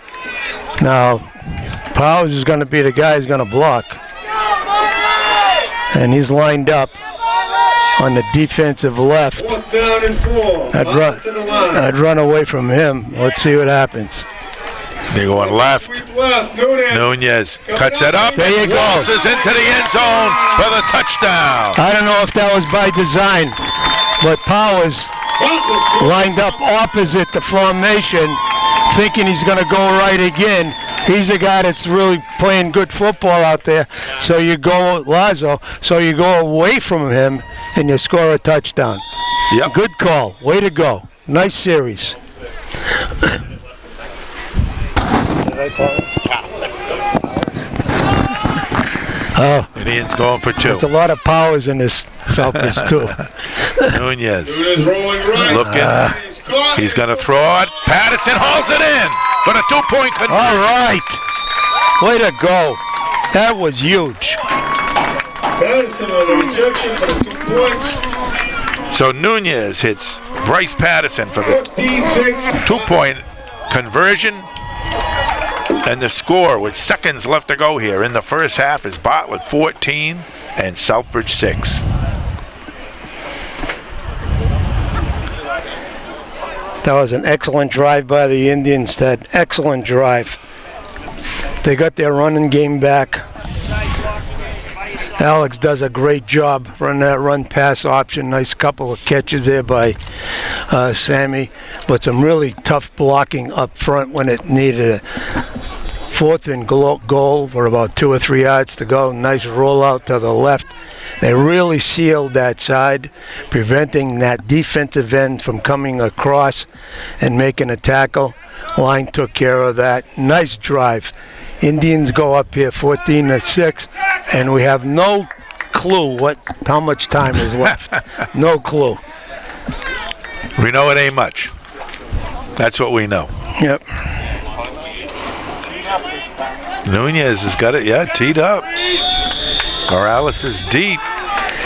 Now, Powers is going to be the guy who's going to block. And he's lined up on the defensive left. 4th down and 4. I'd run away from him. Let's see what happens. They're going left. Nunez cuts it up. There you go. Waltzes into the end zone for the touchdown. I don't know if that was by design, but Powers lined up opposite the formation, thinking he's going to go right again. He's a guy that's really playing good football out there. So you go, Lazo, so you go away from him and you score a touchdown. Yep. Good call. Way to go. Nice series. Oh, Indians going for 2. there's a lot of Powers in this Southbridge too. Nunez Rolling right. looking. He's going to throw it. Patterson hauls it in for the 2-point conversion. All right. Way to go. That was huge. Patterson on the rejection for the 2 points. So Nunez hits Bryce Patterson for the 15-6. 2-point conversion. And the score with seconds left to go here in the first half is Bartlett 14 and Southbridge 6. That was an excellent drive by the Indians, Ted. Excellent drive. They got their running game back. Alex does a great job running that run-pass option. Nice couple of catches there by Sammy, but some really tough blocking up front when it needed it. 4th and goal for about 2 or 3 yards to go. Nice rollout to the left. They really sealed that side, preventing that defensive end from coming across and making a tackle. Line took care of that. Nice drive. Indians go up here 14-6, and we have no clue how much time is left. No clue. We know it ain't much. That's what we know. Yep. Nunez has got it, teed up. Morales is deep.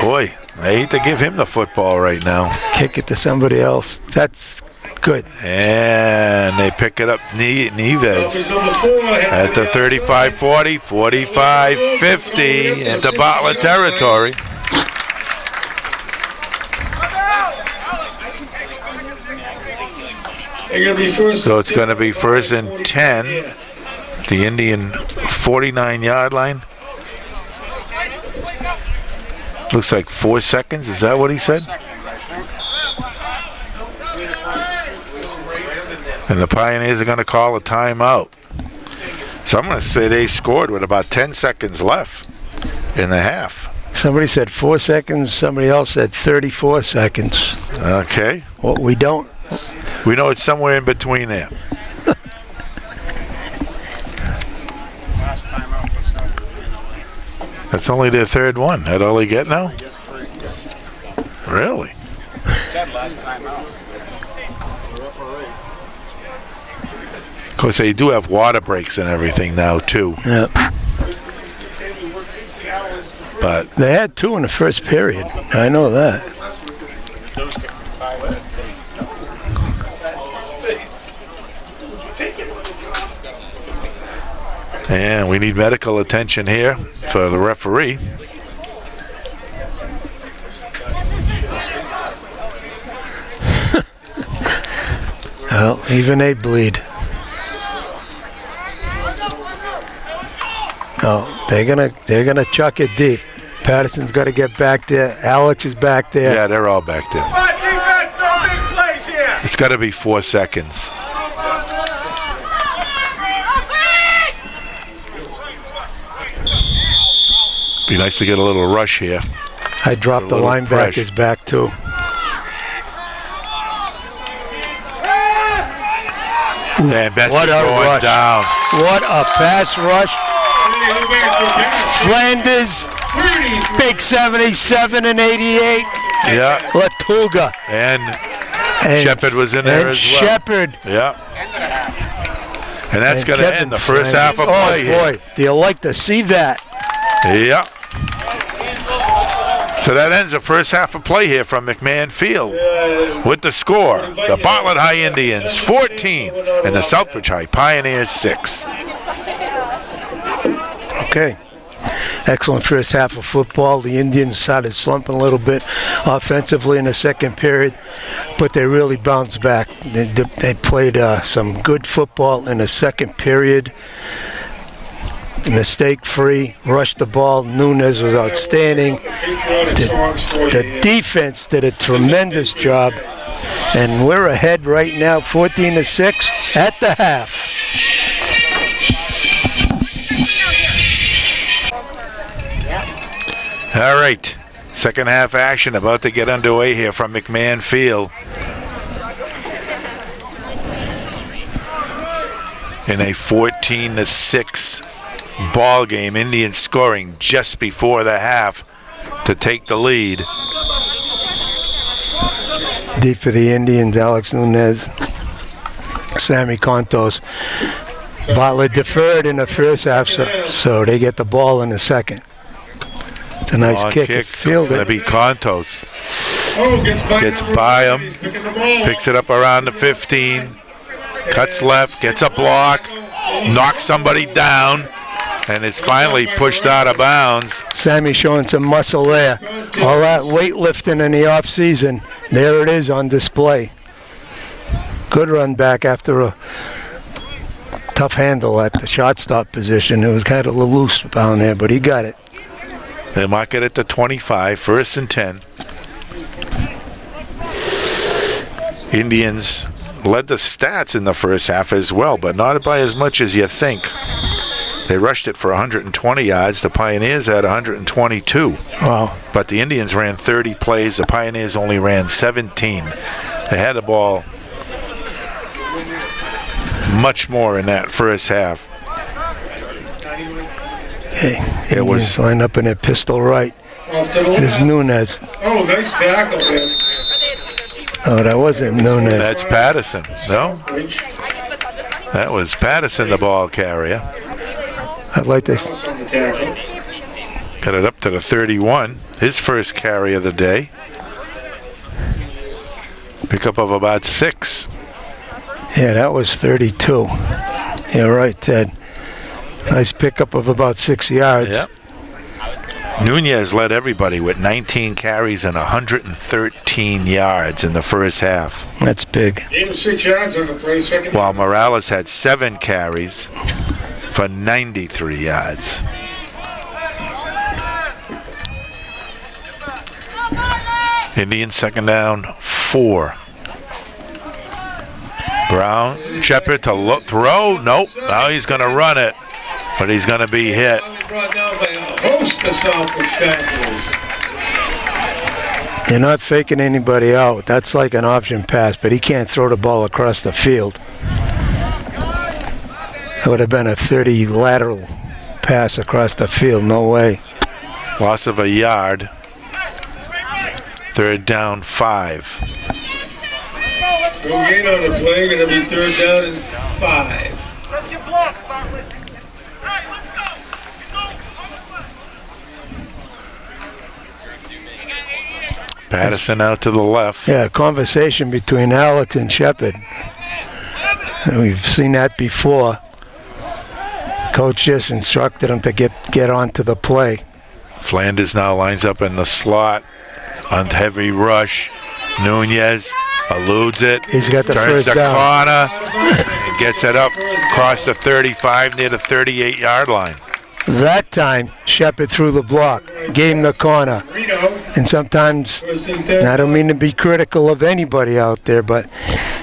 Boy, I hate to give him the football right now. Kick it to somebody else. That's good. And they pick it up, Neves, at the 35-40, 45-50 into Bartlett territory. So it's going to be 1st and 10. The Indian 49-yard line. Looks like 4 seconds. Is that what he said? And the Pioneers are going to call a timeout. So I'm going to say they scored with about 10 seconds left in the half. Somebody said 4 seconds. Somebody else said 34 seconds. Okay. Well, we don't. We know it's somewhere in between there. That's only their 3rd one. That all they get now? Really? Of course, they do have water breaks and everything now, too. Yeah. But They had 2 in the first period. I know that. and we need medical attention here for the referee. Well, even they bleed. Oh, they're gonna chuck it deep. Patterson's got to get back there. Alex is back there. Yeah, they're all back there. Defense, no big plays here. It's got to be 4 seconds. Be nice to get a little rush here. I dropped the little linebackers back too. And Bessie What a going rush. down. What a pass rush. Flanders, big 77 and 88. Yeah. Latuga. And Shepard was in there and as well. Shepard. Yeah. And that's And going to Kevin end the first half of Flanders. play here. Oh, boy. Do you like to see that? Yeah. So that ends the first half of play here from McMahon Field. With the score, the Bartlett High Indians 14 and the Southbridge High Pioneers 6. Okay. Excellent first half of football. The Indians started slumping a little bit offensively in the second period, but they really bounced back. They played some good football in the second period. Mistake-free, rushed the ball. Nunez was outstanding. The defense did a tremendous job, and we're ahead right now, 14-6 at the half. All right, second half action about to get underway here from McMahon Field. In a 14-6 ball game, Indians scoring just before the half to take the lead. Deep for the Indians, Alex Nunez, Sammy Contos. Bartlett deferred in the first half, so they get the ball in the second. It's a nice Long kick. kick. Field Going to it. be Contos. Gets Gets by him. Picks it up around the 15. Cuts left. Gets a block. Knocks somebody down. And is finally pushed out of bounds. Sammy showing some muscle there. All that weightlifting in the off-season, there it is on display. Good run back after a tough handle at the shortstop position. It was kind of a little loose down there, but he got it. They mark it at the 25, 1st and 10. Indians led the stats in the first half as well, but not by as much as you think. They rushed it for 120 yards. The Pioneers had 122. Wow. But the Indians ran 30 plays. The Pioneers only ran 17. They had the ball much more in that first half. Hey, It was- Indians lined up in their pistol right. There's Nunez. Oh, nice tackle, man. Oh, that wasn't Nunez. That's Patterson. No? That was Patterson, the ball carrier. I'd like to. On the tackle. Got it up to the 31. His first carry of the day. Pickup of about 6. Yeah, that was 32. Yeah, right, Ted. Nice pickup of about 6 yards. Yep. Nunez led everybody with 19 carries and 113 yards in the first half, That's big. 6 yards on the play. Second. while Morales had 7 carries for 93 yards. Indians second down, 4. Brown, Shepard to throw. Nope. Now he's going to run it, but he's going to be hit. Brought down by a host of Southbridge tacklers. You're not faking anybody out. That's like an option pass, but he can't throw the ball across the field. That would have been a 30 lateral pass across the field. No way. Loss of a yard. Third down, 5. No gain on the play. Going to be 3rd down and 5. Patterson out to the left. Yeah, conversation between Alex and Shepard. We've seen that before. Coach just instructed him to get onto the play. Flanders now lines up in the slot on heavy rush. Nunez eludes it. He's got the turns first the down. corner and gets it up across the 35 near the 38-yard line. That time, Shepard threw the block, gave him the corner. Reno. And sometimes, First and and 10. I don't mean to be critical of anybody out there, but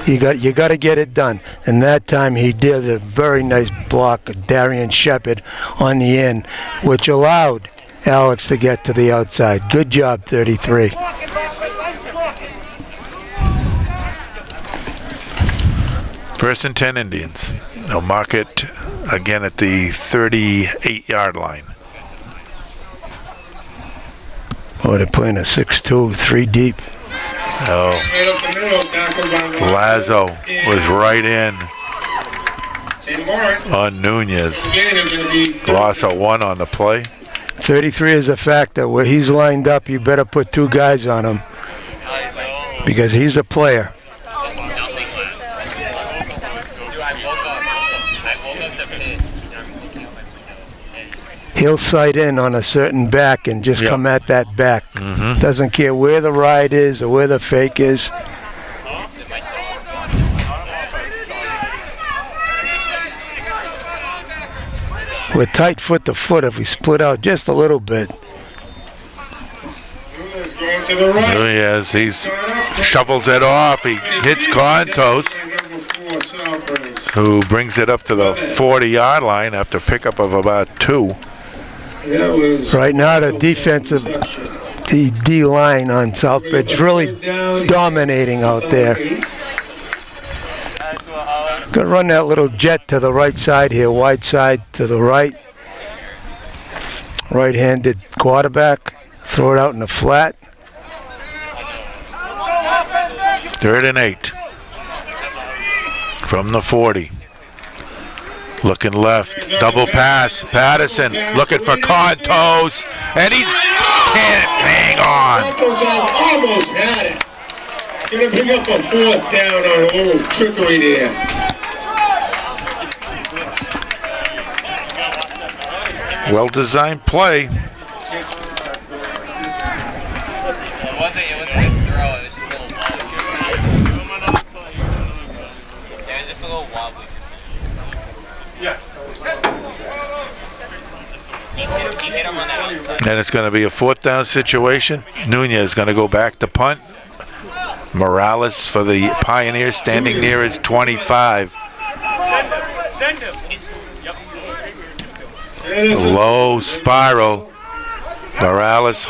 you got to get it done. And that time he did a very nice block of Darian Shepard on the end, which allowed Alex to get to the outside. Good job, 33. First and 10 Indians. They'll mark it again at the 38-yard line. Oh, they're playing a 6-2, 3 deep. Oh, Lazo was right in on Nunez. Loss of 1 on the play. 33 is a factor. Where he's lined up, you better put 2 guys on him because he's a player. He'll sight in on a certain back and just come at that back. Doesn't care where the ride is or where the fake is. We're tight foot to foot if we split out just a little bit. Right. He shuffles it off. He hits Contos, who brings it up to the 40-yard line after pickup of about 2. Right now, the D-line on Southbridge is really dominating out there. Gonna run that little jet to the right side here, wide side to the right. Right-handed quarterback. Throw it out in the flat. 3rd and 8 from the 40. Looking left, double pass. Patterson looking for Contos, and he can't hang on. Almost had it. Gonna pick up a 4th down on a little trickery there. Well-designed play. It wasn't a throw, it was just a little wobbly. It was just a little wobbly. Yeah. He hit him on that outside. And it's going to be a 4th down situation. Nunez is going to go back to punt. Morales for the Pioneers standing near his 25. Send him. Low spiral. Morales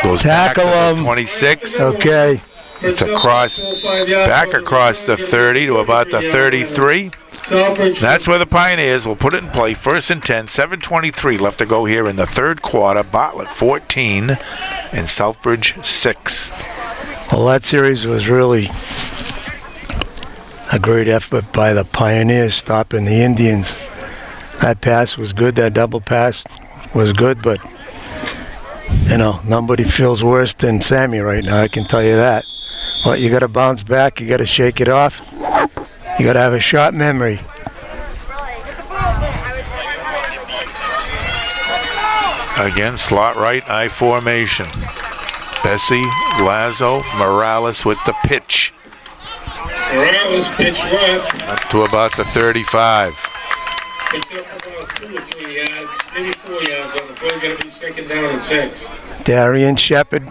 goes Tackle back to him. the 26. Okay. It's back across the 30 to about the 33. That's where the Pioneers will put it in play. 1st and 10, 7:23 left to go here in the 3rd quarter. Bartlett 14 and Southbridge 6. Well, that series was really a great effort by the Pioneers stopping the Indians. That pass was good. That double pass was good, but, nobody feels worse than Sammy right now, I can tell you that. But you got to bounce back. You got to shake it off. You got to have a short memory. Again, slot right, I formation. Bessie, Lazo, Morales with the pitch. Morales pitch left. Up to about the 35. Picked up about 2 or 3 yards, maybe 4 yards on the play. Going to be 2nd down and 6. Darian Shepard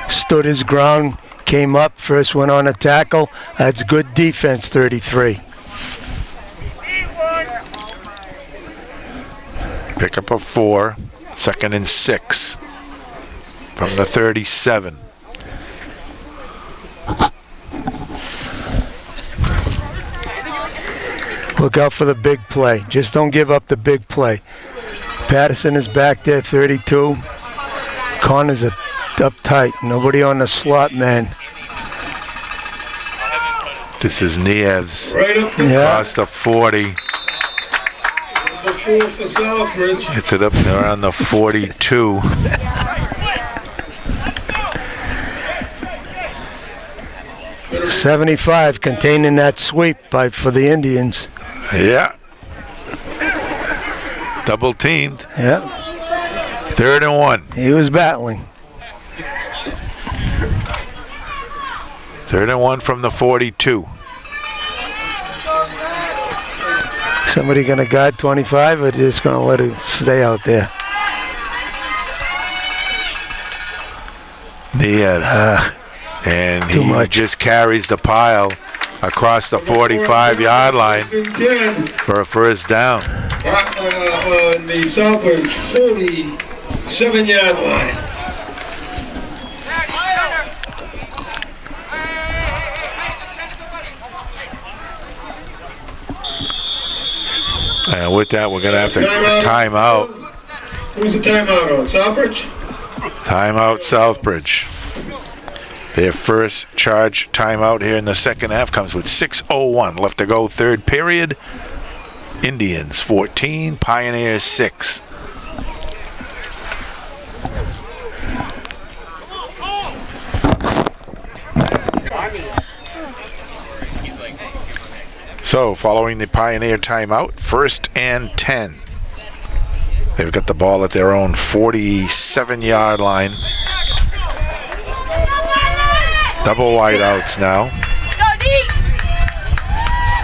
stood his ground, came up, first one on a tackle. That's good defense, 33. Pick up a 4, 2nd and 6 from the 37. Look out for the big play. Just don't give up the big play. Patterson is back there, 32. Connor's up tight. Nobody on the slot, man. This is Nieves. Right up the Across the 40. 4 for Southbridge. Hits it up around the 42. .75 containing that sweep for the Indians. Yeah. Double teamed. Yeah. 3rd and 1. He was battling. 3rd and 1 from the 42. Somebody going to guard 25 or just going to let it stay out there? Nieves. And Too he much. just carries the pile across the 45-yard line for a 1st down. On the Southbridge 47-yard line. And with that, we're going to have to timeout. Who's the timeout on? Southbridge? Timeout, Southbridge. Their first charge timeout here in the second half comes with 6:01 left to go, third period. Indians 14, Pioneers 6. So, following the Pioneer timeout, 1st and 10. They've got the ball at their own 47-yard line. Double wideouts now.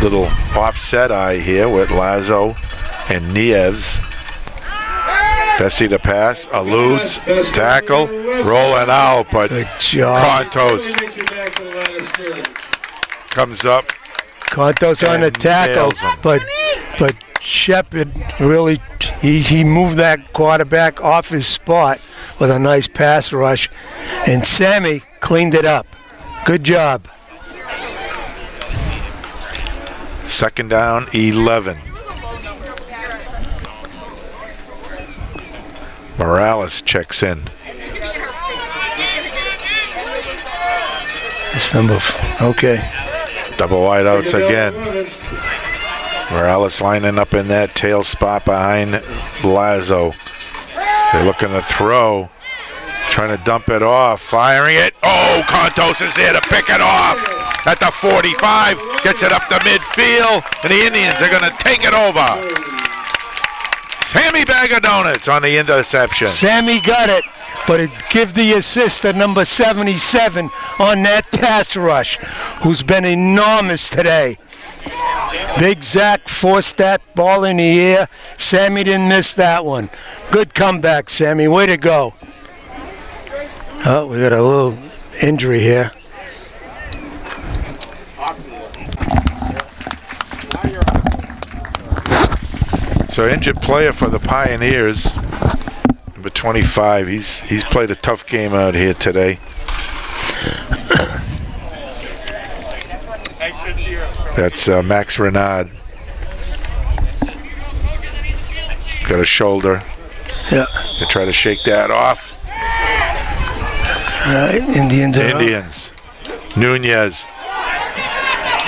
Little offset eye here with Lazo and Nieves. Bessie to pass, eludes, tackle, rolling out, but Contos comes up. Contos on the tackle, but Shepard really, he moved that quarterback off his spot with a nice pass rush, and Sammy cleaned it up. Good job. 2nd down, 11. Morales checks in. It's number, okay. Double wideouts again. Morales lining up in that tail spot behind Lazo. They're looking to throw. Trying to dump it off. Firing it. Oh, Contos is here to pick it off. At the 45. Gets it up the midfield. And the Indians are going to take it over. Sammy Bag of Donuts on the interception. Sammy got it, but it give the assist to number 77 on that pass rush, who's been enormous today. Big Zach forced that ball in the air. Sammy didn't miss that one. Good comeback, Sammy. Way to go. Oh, we got a little injury here. So injured player for the Pioneers, number 25. He's played a tough game out here today. That's Max Renard. Got a shoulder. Yeah. They try to shake that off. Indians. Nunez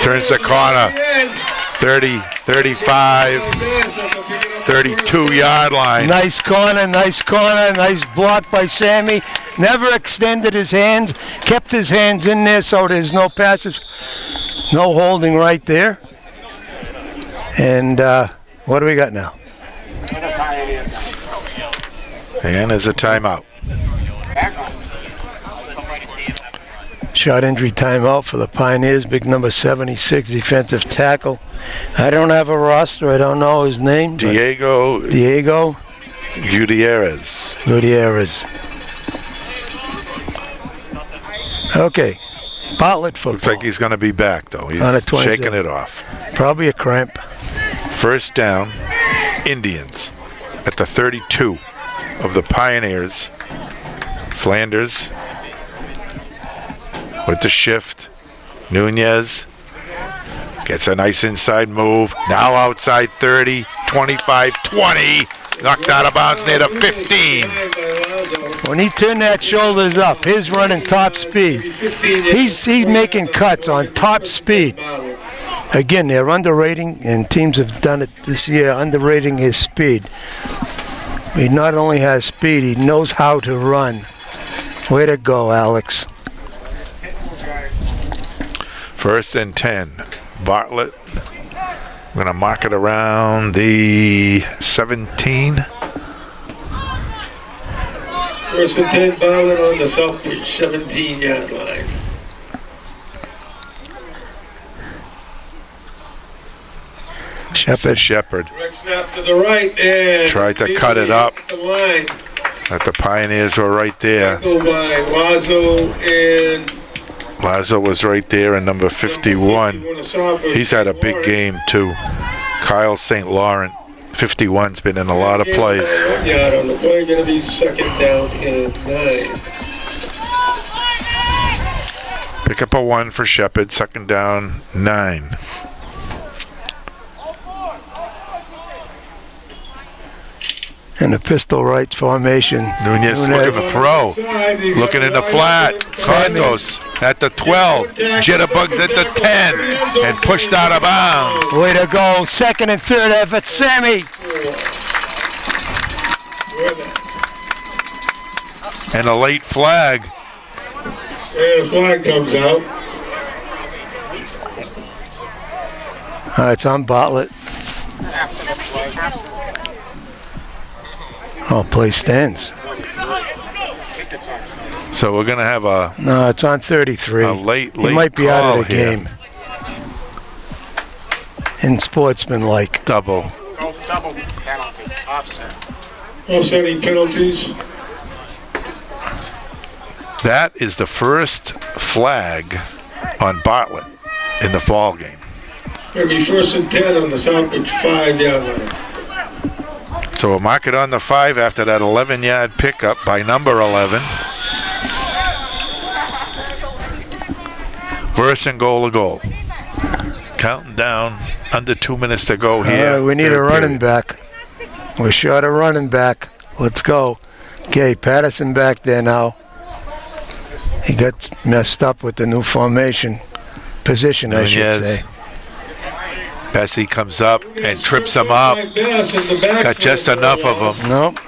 turns the corner. 30, 35, 32-yard line. Nice corner, nice block by Sammy. Never extended his hands, kept his hands in there so there's no passes, no holding right there. And what do we got now? And there's a timeout. Shot injury timeout for the Pioneers. Big number 76, defensive tackle. I don't have a roster. I don't know his name. Diego Gutierrez. Okay. Bartlett football. Looks like he's going to be back, though. He's on a shaking it off. Probably a cramp. 1st down, Indians at the 32 of the Pioneers. Flanders with the shift. Nunez gets a nice inside move. Now outside 30, 25, 20. Knocked out of bounds near the 15. When he turned that shoulders up, he's running top speed. He's making cuts on top speed. Again, they're underrating, and teams have done it this year, underrating his speed. He not only has speed, he knows how to run. Way to go, Alex. 1st and 10. Bartlett. We're going to mark it around the 17. 1st and 10, Bartlett on the Southbridge 17-yard line. Shepard. Direct snap to the right and tried to cut it up. The line. That the Pioneers were right there. By Lazo was right there in number 51. He's had a big game too. Kyle St. Laurent, 51's been in a lot of plays. 1 yard on the play, going to be 2nd down and 9. Pick up a 1 for Shepard, 2nd down, 9. in the pistol right formation. Nunez looking to throw. Looking in the flat. Santos at the 12. Jitterbugs at the 10. And pushed out of bounds. Way to go. Second and third effort, Sammy. And a late flag. And the flag comes out. It's on Bartlett. Oh, play stands. So we're going to have a No, it's on 33. late He might be out of the call here. game. In sportsmanlike. Double. Double penalty, offset. Offsetting penalties. That is the first flag on Bartlett in the ball game. It'll be 1st and 10 on the Southbridge 5-yard line. So we'll mark it on the 5 after that 11-yard pickup by number 11. First and goal. Counting down, under 2 minutes to go here. We need a Third running period. back. We're short a running back. Let's go. Okay, Patterson back there now. He got messed up with the new formation. Position, I should Nunez. say. Bessie comes up and trips him up. Got just enough of him. Nope.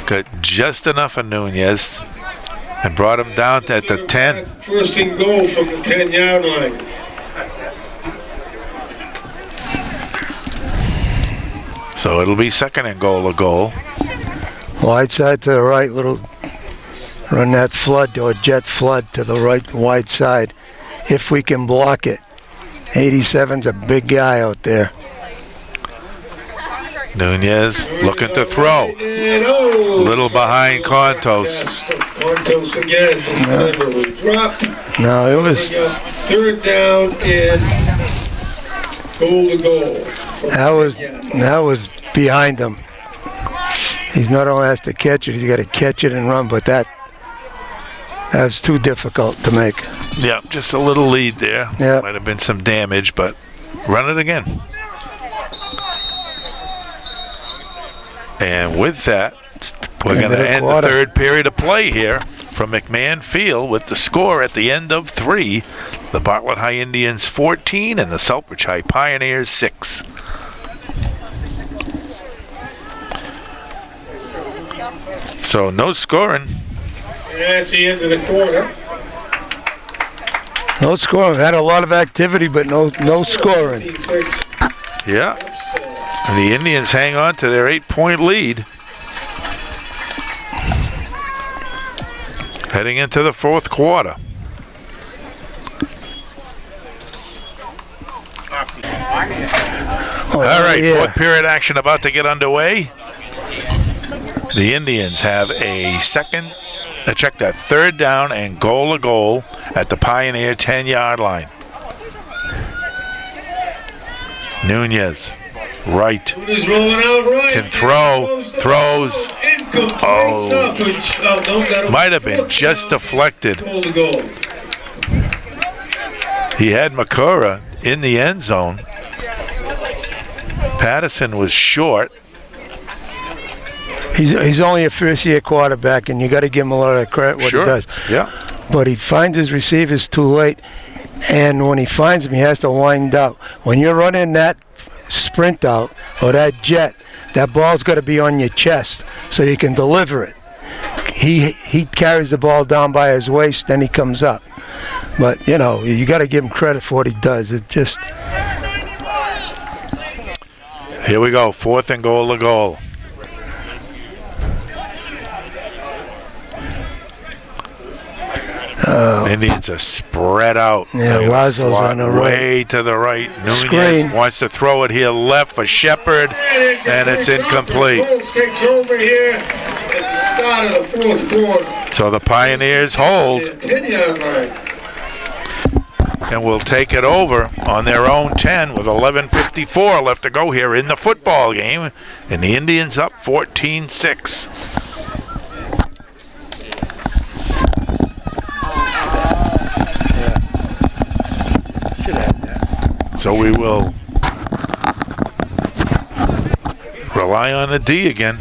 Got just enough of Nunez and brought him down at the 10. First and goal from the 10-yard line. So it'll be second and goal. Wide side to the right, little run that flood or jet flood to the right wide side if we can block it. 87's a big guy out there. Nunez looking to throw. Little behind Contos. Contos again. Remember, we dropped. No, it was 3rd down and goal. that was behind him. He's not only has to catch it, he's got to catch it and run, but that was too difficult to make. Yeah, just a little lead there. Yeah. Might have been some damage, but run it again. And with that, we're going to end the third period of play here from McMahon Field with the score at the end of 3. The Bartlett High Indians 14 and the Southbridge High Pioneers 6. So no scoring. That's the end of the quarter. No scoring. We've had a lot of activity, but no scoring. Yeah. And the Indians hang on to their 8-point lead. Heading into the 4th quarter. All right, 4th period action about to get underway. The Indians have a second, check that, 3rd down and goal at the Pioneer 10-yard line. Nunez, right, can throw, throws. Oh, might have been just deflected. He had Makura in the end zone. Patterson was short. He's only a first-year quarterback, and you got to give him a lot of credit what Sure. he does. Yeah. But he finds his receivers too late, and when he finds them, he has to wind up. When you're running that sprint out or that jet, that ball's got to be on your chest so you can deliver it. He carries the ball down by his waist, then he comes up. But, you know, you got to give him credit for what he does. It just... Here we go, 4th and goal. Indians are spread out. Yeah, They Lazo's slot on the way to the right. Nunez Screen. wants to throw it here left for Shepard, and it's incomplete. Takes over here at the start of the 4th quarter. So the Pioneers hold 10-yard line. and will take it over on their own 10 with 11:54 left to go here in the football game, and the Indians up 14-6. So we will rely on the D again.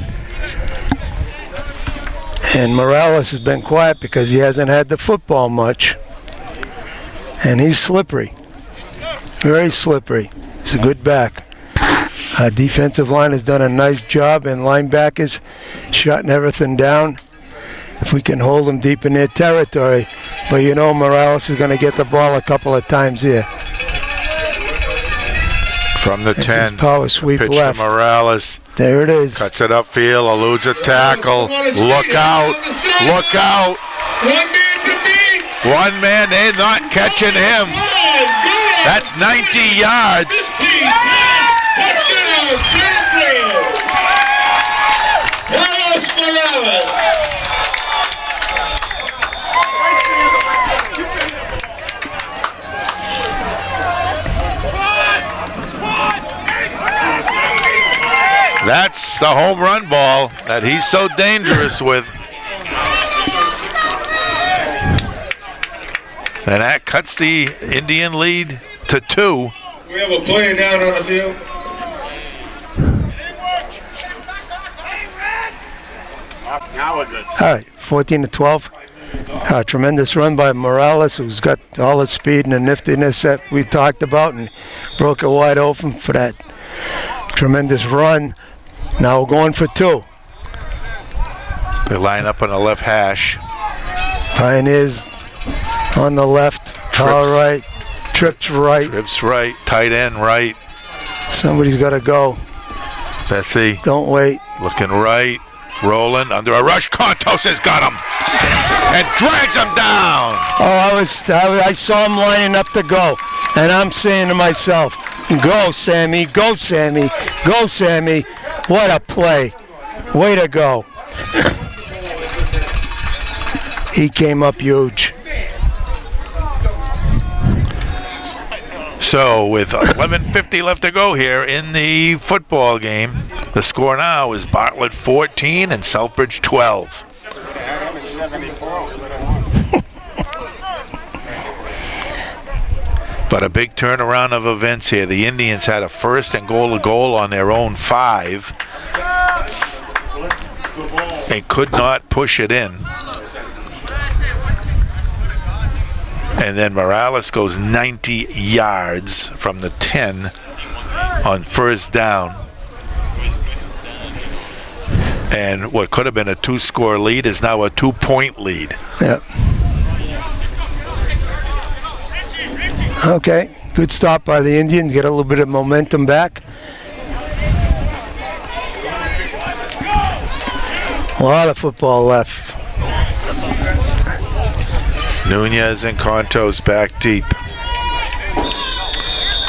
And Morales has been quiet because he hasn't had the football much. And he's slippery. Very slippery. He's a good back. Defensive line has done a nice job, and linebackers shutting everything down. If we can hold them deep in their territory. But you know Morales is going to get the ball a couple of times here. From the 10. Power sweep Pitch left. to Morales. There it is. Cuts it upfield, eludes a tackle. Look out. Look out. One man, they're not catching him. That's 90 yards. That's the home run ball that he's so dangerous with. And that cuts the Indian lead to 2. We have a player down on the field. Now we're good. All right, 14-12. Tremendous run by Morales, who's got all the speed and the niftiness that we talked about, and broke it wide open for that tremendous run. Now we're going for 2. They line up on the left hash. Pioneers on the left, all right, trips right. Trips right, tight end right. Somebody's got to go. Bessie Don't wait. looking right, rolling under a rush. Contos has got him and drags him down. Oh, I saw him lining up to go, and I'm saying to myself, go, Sammy, go, Sammy, go, Sammy. What a play. Way to go. He came up huge. So with 11:50 left to go here in the football game, the score now is Bartlett 14 and Southbridge 12. But a big turnaround of events here. The Indians had a first and goal on their own 5. They could not push it in. And then Morales goes 90 yards from the 10 on first down. And what could have been a 2-score lead is now a 2-point lead. Yep. Okay, good stop by the Indians. Get a little bit of momentum back. A lot of football left. Nunez and Contos back deep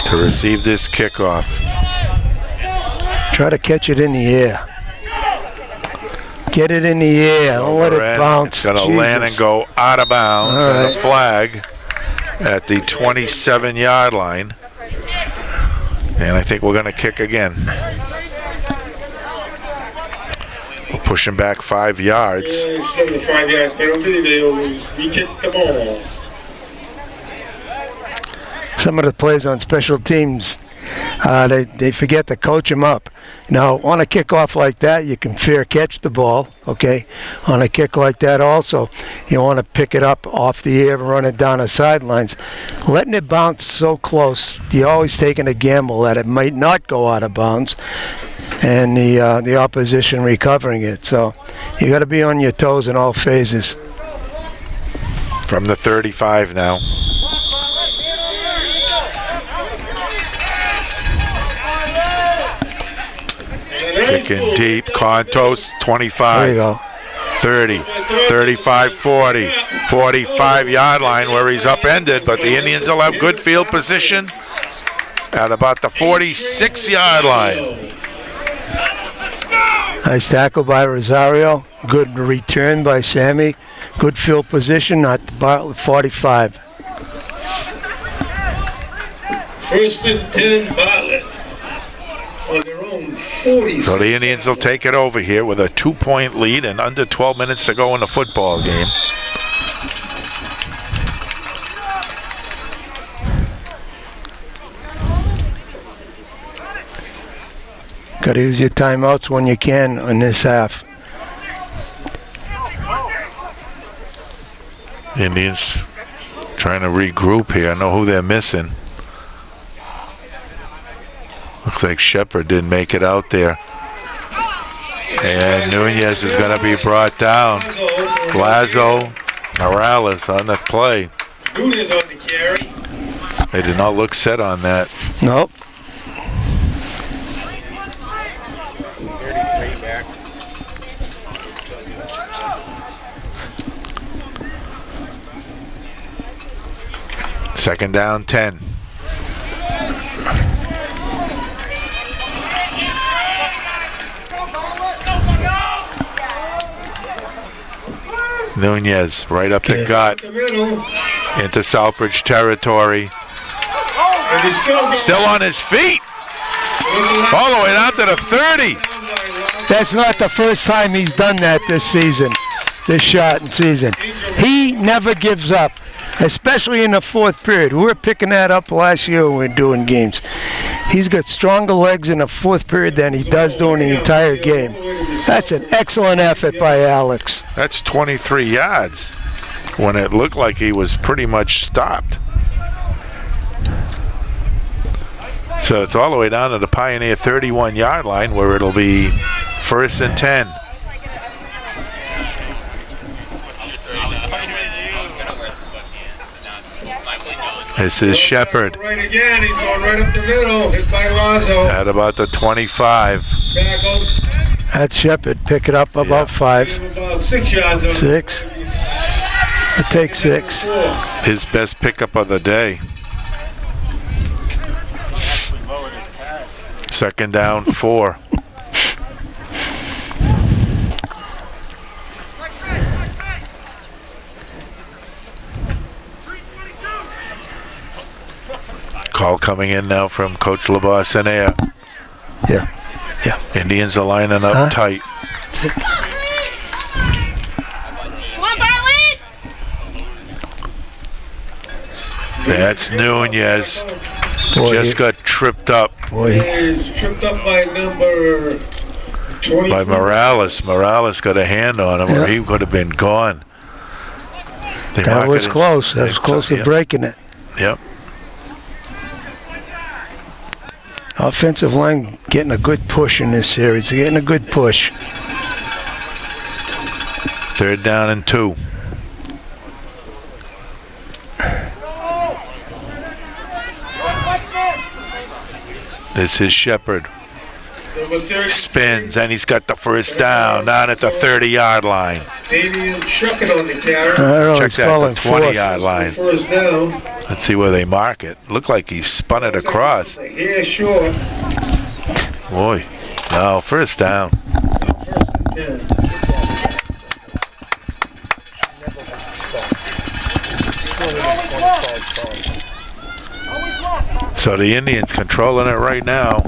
to receive this kickoff. Try to catch it in the air. Get it in the air. Don't let it bounce. It's going to land and go out of bounds. All right. And a flag at the 27-yard line. And I think we're going to kick again. We'll push him back 5 yards. Instead of the 5-yard penalty, they'll re-kick the ball. Some of the players on special teams, they forget to coach them up. Now, on a kickoff like that, you can fair catch the ball, okay? On a kick like that also, you want to pick it up off the air and run it down the sidelines. Letting it bounce so close, you're always taking a gamble that it might not go out of bounds, and the opposition recovering it. So you got to be on your toes in all phases. From the 35 now. Kicking deep. Contos, 25. There you go. 30, 35, 40, 45-yard line where he's upended, but the Indians will have good field position at about the 46-yard line. Nice tackle by Rosario. Good return by Sammy. Good field position at Bartlett 45. First and 10, Bartlett. On their own 40. So the Indians will take it over here with a 2-point lead and under 12 minutes to go in the football game. Got to use your timeouts when you can in this half. Indians trying to regroup here. I know who they're missing. Looks like Shepard didn't make it out there. And Nunez is going to be brought down. Lazo, Morales on the play. Nunez on the carry. They did not look set on that. Nope. Second down, 10. Nunez right up the gut into Southbridge territory. Still on his feet. All the way down to the 30. That's not the first time he's done that this season, this shot in season. He never gives up, especially in the fourth period. We were picking that up last year when we were doing games. He's got stronger legs in the fourth period than he does during the entire game. That's an excellent effort by Alex. That's 23 yards when it looked like he was pretty much stopped. So it's all the way down to the Pioneer 31-yard line where it'll be 1st and 10. This is Shepard. Right again, he's going right up the middle, hit by Lazo. At about the 25. Back up. That's Shepard. Pick it up about 5. About 6 yards. On 6. It takes 6. His best pickup of the day. Second down, 4. Call coming in now from Coach LeBassinaire. Yeah. Indians are lining up tight. Come on, Bartlett! That's Nunez. Boy, Just got tripped up He's tripped up by number 20. by Morales. Morales got a hand on him, or he could have been gone. that was close. That was close to breaking it. Yep. Offensive line getting a good push in this series. They're getting a good push. 3rd down and 2. This is Shepard. Spins, and he's got the first down at the 30-yard line. Indians shucking on the carry. I don't know, Check he's that, calling the 4th. 20-yard line. First down. Let's see where they mark it. Looked like he spun it across. Here short. Boy, no, first down. First and 10. So the Indians controlling it right now.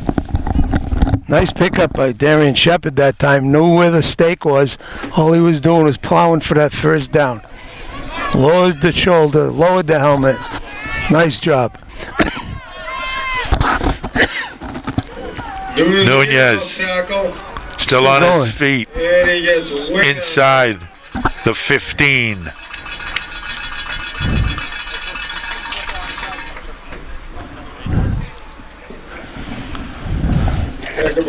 Nice pickup by Darian Shepard that time. Knew where the stake was. All he was doing was plowing for that first down. Lowered the shoulder, lowered the helmet. Nice job. Nunez still on his feet. And he gets way Inside the 15.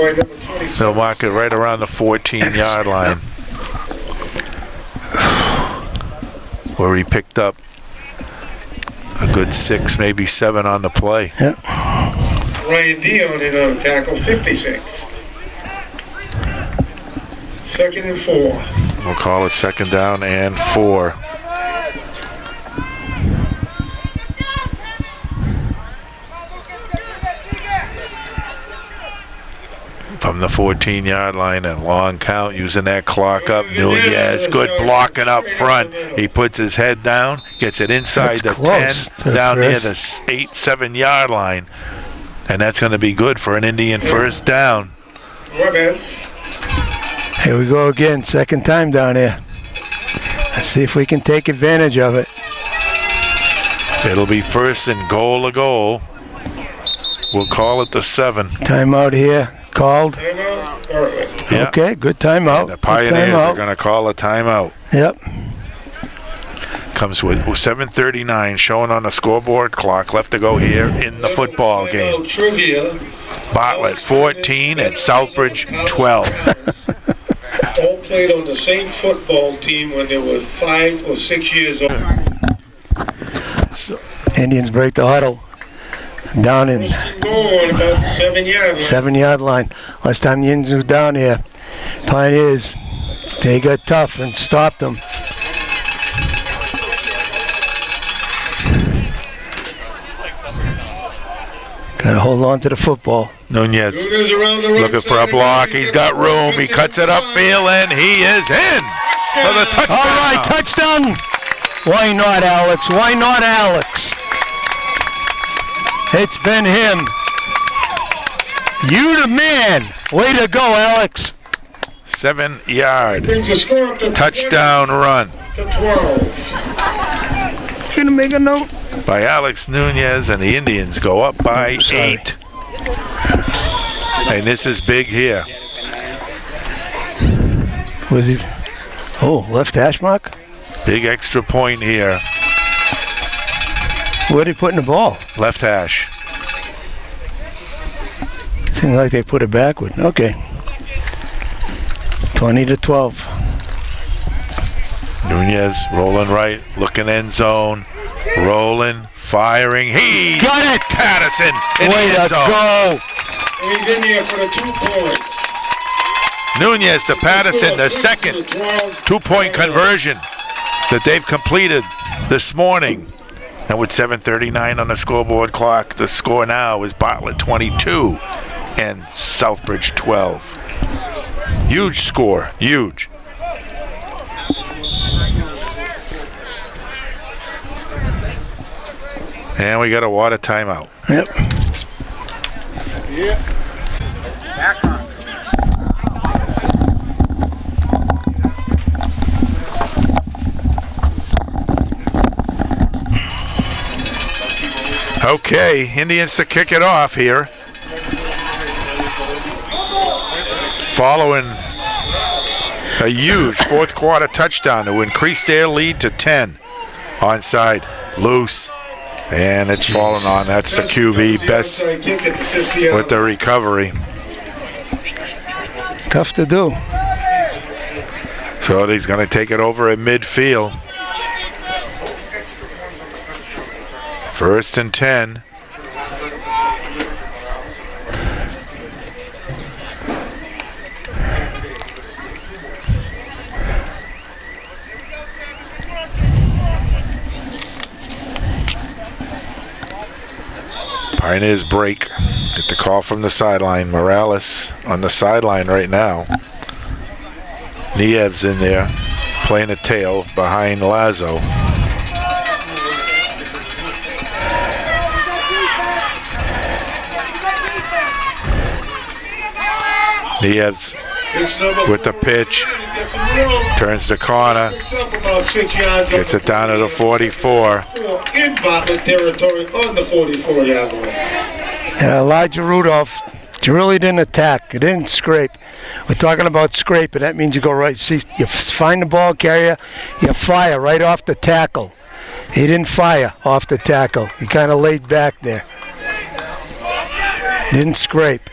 by number 27. They'll mark it right around the 14-yard line, where he picked up a good 6, maybe 7 on the play. Yep. Ryan Dion in on tackle, 56. 2nd and 4. We'll call it 2nd down and 4. From the 14-yard line, a long count, using that clock up. Nunez, good blocking up front. He puts his head down, gets it inside That's the close 10, down near the 8-7-yard line. And that's going to be good for an Indian first down. Here we go again, 2nd time down here. Let's see if we can take advantage of it. It'll be 1st and goal to goal. We'll call it the 7. Timeout here. Called. Timeout? Perfect. Yeah. Okay, good timeout. The Good Pioneers are timeout. going to call a timeout. Yep. Comes with 7:39 showing on the scoreboard clock left to go here in the football game. Trivia. Bartlett 14 and Southbridge 12. All played on the same football team when they were 5 or 6 years old. Indians break the huddle. Down in Goal on about the 7-yard line. 7-yard line. Last time the Indians were down here, Pioneers, they got tough and stopped them. Got to hold on to the football. Nunez Shooters around the right looking for a side. block. He's got room. He cuts it upfield and he is in for the touchdown. All right, touchdown. Why not, Alex? Why not, Alex? It's been him. You the man. Way to go, Alex. 7-yard Brings the score up to touchdown run 20 to 12. You gonna make a note? by Alex Nunez, and the Indians go up by 8. And this is big here. Was he? Oh, left hash mark? Big extra point here. Where'd he put in the ball? Left hash. Seems like they put it backward. Okay. 20 to 12. Nunez rolling right, looking end zone, rolling, firing. He Got it! Patterson in Way the to end zone. go! And he's in there for the 2 points. Nunez to Patterson, the second 2-point conversion that they've completed this morning. And with 7:39 on the scoreboard clock, the score now is Bartlett 22 and Southbridge 12. Huge score, huge. And we got a water timeout. Yep. Back on. Okay, Indians to kick it off here. Following a huge fourth quarter touchdown to increase their lead to 10. Onside, loose, and it's fallen on. That's the QB, Best with the recovery. Tough to do. So he's going to take it over at midfield. 1st and 10. Pioneers break. Get the call from the sideline. Morales on the sideline right now. Niev's in there playing a tail behind Lazo. Niev's with the pitch, turns the corner, gets it down to the 44. In Bartlett territory on the 44-yard line. Yeah, Elijah Rudolph really didn't attack. He didn't scrape. We're talking about scraping. That means you go right. See, you find the ball carrier, you fire right off the tackle. He didn't fire off the tackle. He kind of laid back there. Didn't scrape.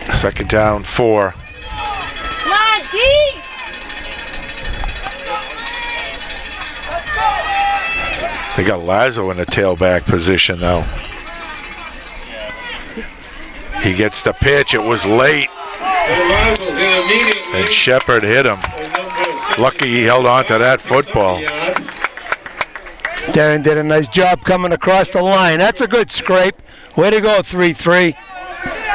2nd down, 4. Come on, D! They got Lazo in a tailback position though. He gets the pitch. It was late, and Shepard hit him. Lucky he held on to that football. Darren did a nice job coming across the line. That's a good scrape. Way to go, 3-3.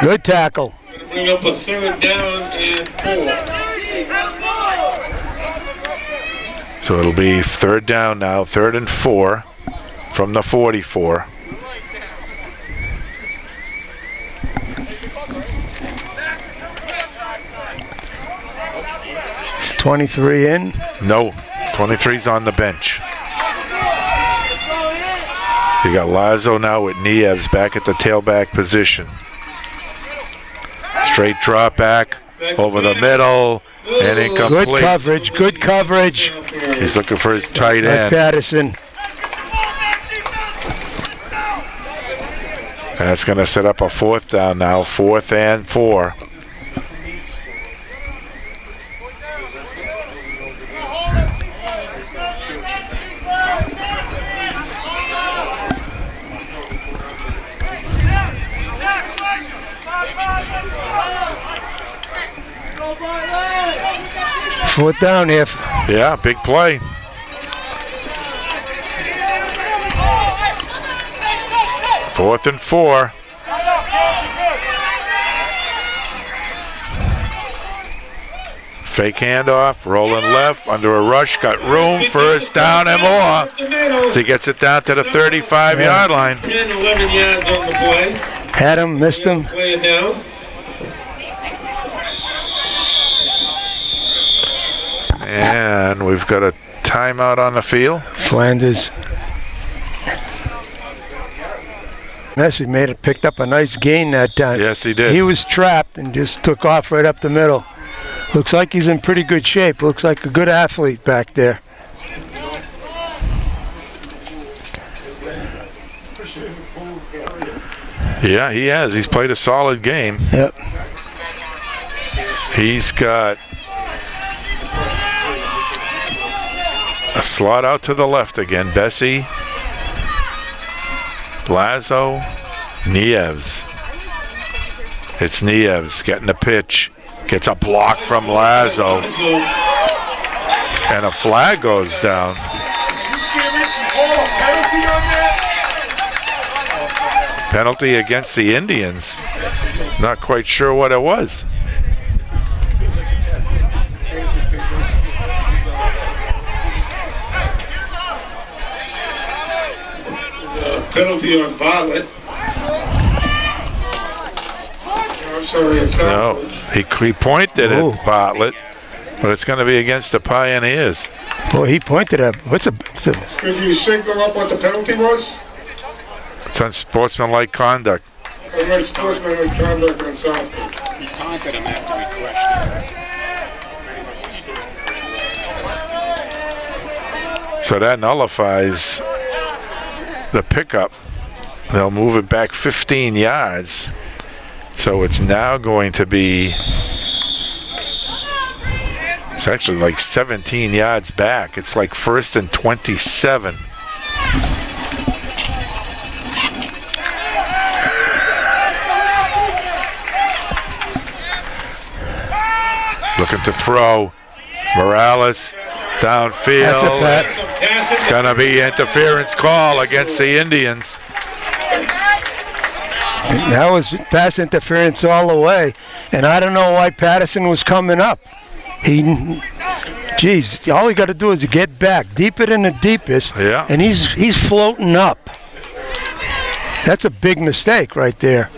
Good tackle. Bring up a 3rd down and 4. So it'll be 3rd down now, 3rd and 4 from the 44. Is 23 in? No, 23's on the bench. You got Lazo now with Nieves back at the tailback position. Straight drop back over the middle and incomplete. Good coverage, good coverage. He's looking for his tight By end. Patterson. And that's going to set up a 4th down now, 4th and 4. Fourth down here. Yeah, big play. Fourth and 4. Fake handoff, rolling left, under a rush, got room, first down and more. So he gets it down to the 35-yard line. 10, 11 yards on the play. Had him, missed him. Play it down. And we've got a timeout on the field. Flanders. Messi picked up a nice gain that time. Yes, he did. He was trapped and just took off right up the middle. Looks like he's in pretty good shape. Looks like a good athlete back there. Yeah, he has. He's played a solid game. Yep. He's got a slot out to the left again. Bessie, Lazo, Nieves. It's Nieves getting the pitch. Gets a block from Lazo. And a flag goes down. Penalty against the Indians. Not quite sure what it was. Penalty on Bartlett. I'm sorry, I'm No, he pointed at Bartlett, but it's going to be against the Pioneers. Boy, he pointed at. Could you signal up what the penalty was? It's unsportsmanlike conduct. Right, sportsmanlike conduct on Southwood. He taunted him after he crushed him. So that nullifies the pickup. They'll move it back 15 yards. So it's now going to be, it's actually like 17 yards back. It's like 1st and 27. Looking to throw. Morales downfield. That's a pat. It's going to be interference call against the Indians. That was pass interference all the way. And I don't know why Patterson was coming up. Geez, all you got to do is get back, deeper than the deepest, Yeah. and he's floating up. That's a big mistake right there.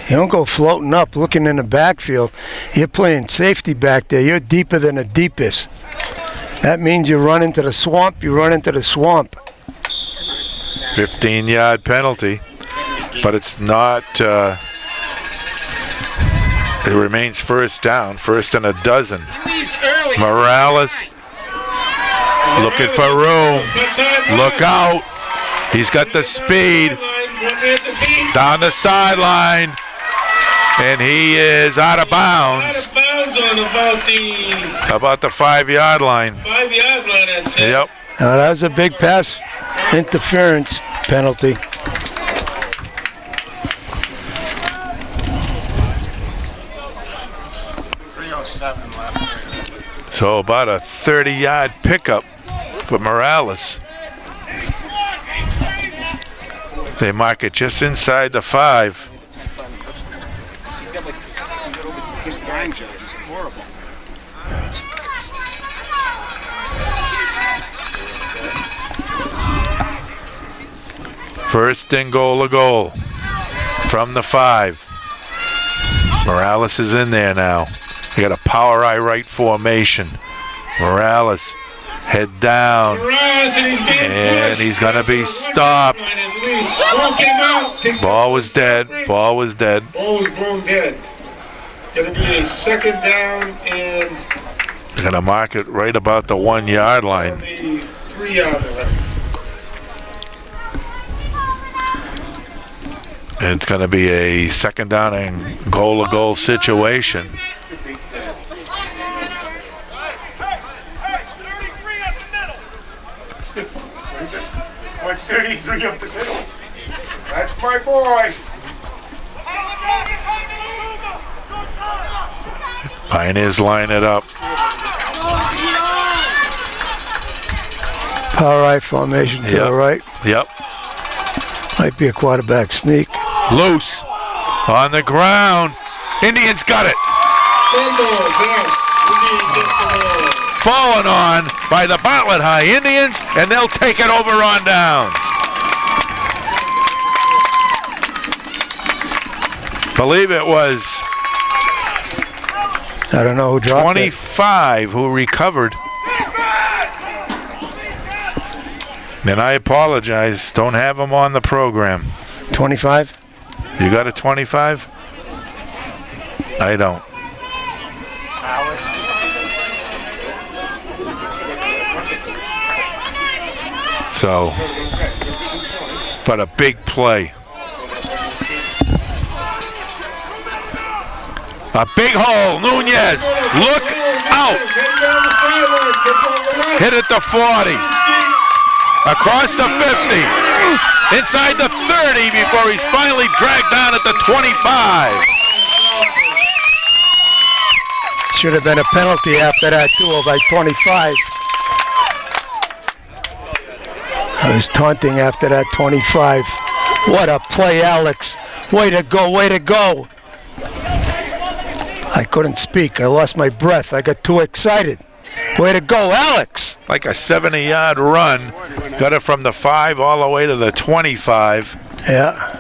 You don't go floating up, looking in the backfield. You're playing safety back there. You're deeper than the deepest. That means you run into the swamp. You run into the swamp. 15-yard penalty, but it's not. It remains 1st down, 1st and a dozen. Morales looking for room. Look out. He's got the speed down the sideline, and he is out of bounds. Out of bounds on About the 5-yard line. 5-yard line, I'd say. Yep. Now, that was a big pass interference penalty. So about a 30-yard pickup for Morales. They mark it just inside the 5. He's got like his line judge is horrible. First and goal from the 5. Morales is in there now. They got a power I right formation. Morales Head down. And he's going to be stopped. Ball was dead. Ball was dead. Ball was blown dead. Going to be a second down and... They're going to mark it right about the 1 yard line. On the 3 yard line. And it's going to be a second down and goal-to-goal situation. What's 33 up the middle? That's my boy. Pioneers line it up. Power right formation to the right. Yep. Might be a quarterback sneak. Loose. On the ground. Indians got it. Fallen on by the Bartlett High Indians, and they'll take it over on downs. Believe it was I don't know who dropped 25 who recovered. And I apologize, don't have them on the program. 25? You got a 25? I don't. So, but a big play. A big hole. Nunez, look out. Hit at the 40. Across the 50. Inside the 30 before he's finally dragged down at the 25. Should have been a penalty after that, too, by 25. I was taunting after that 25. What a play, Alex. Way to go, way to go. I couldn't speak. I lost my breath. I got too excited. Way to go, Alex. Like a 70-yard run. Got it from the 5 all the way to the 25. Yeah.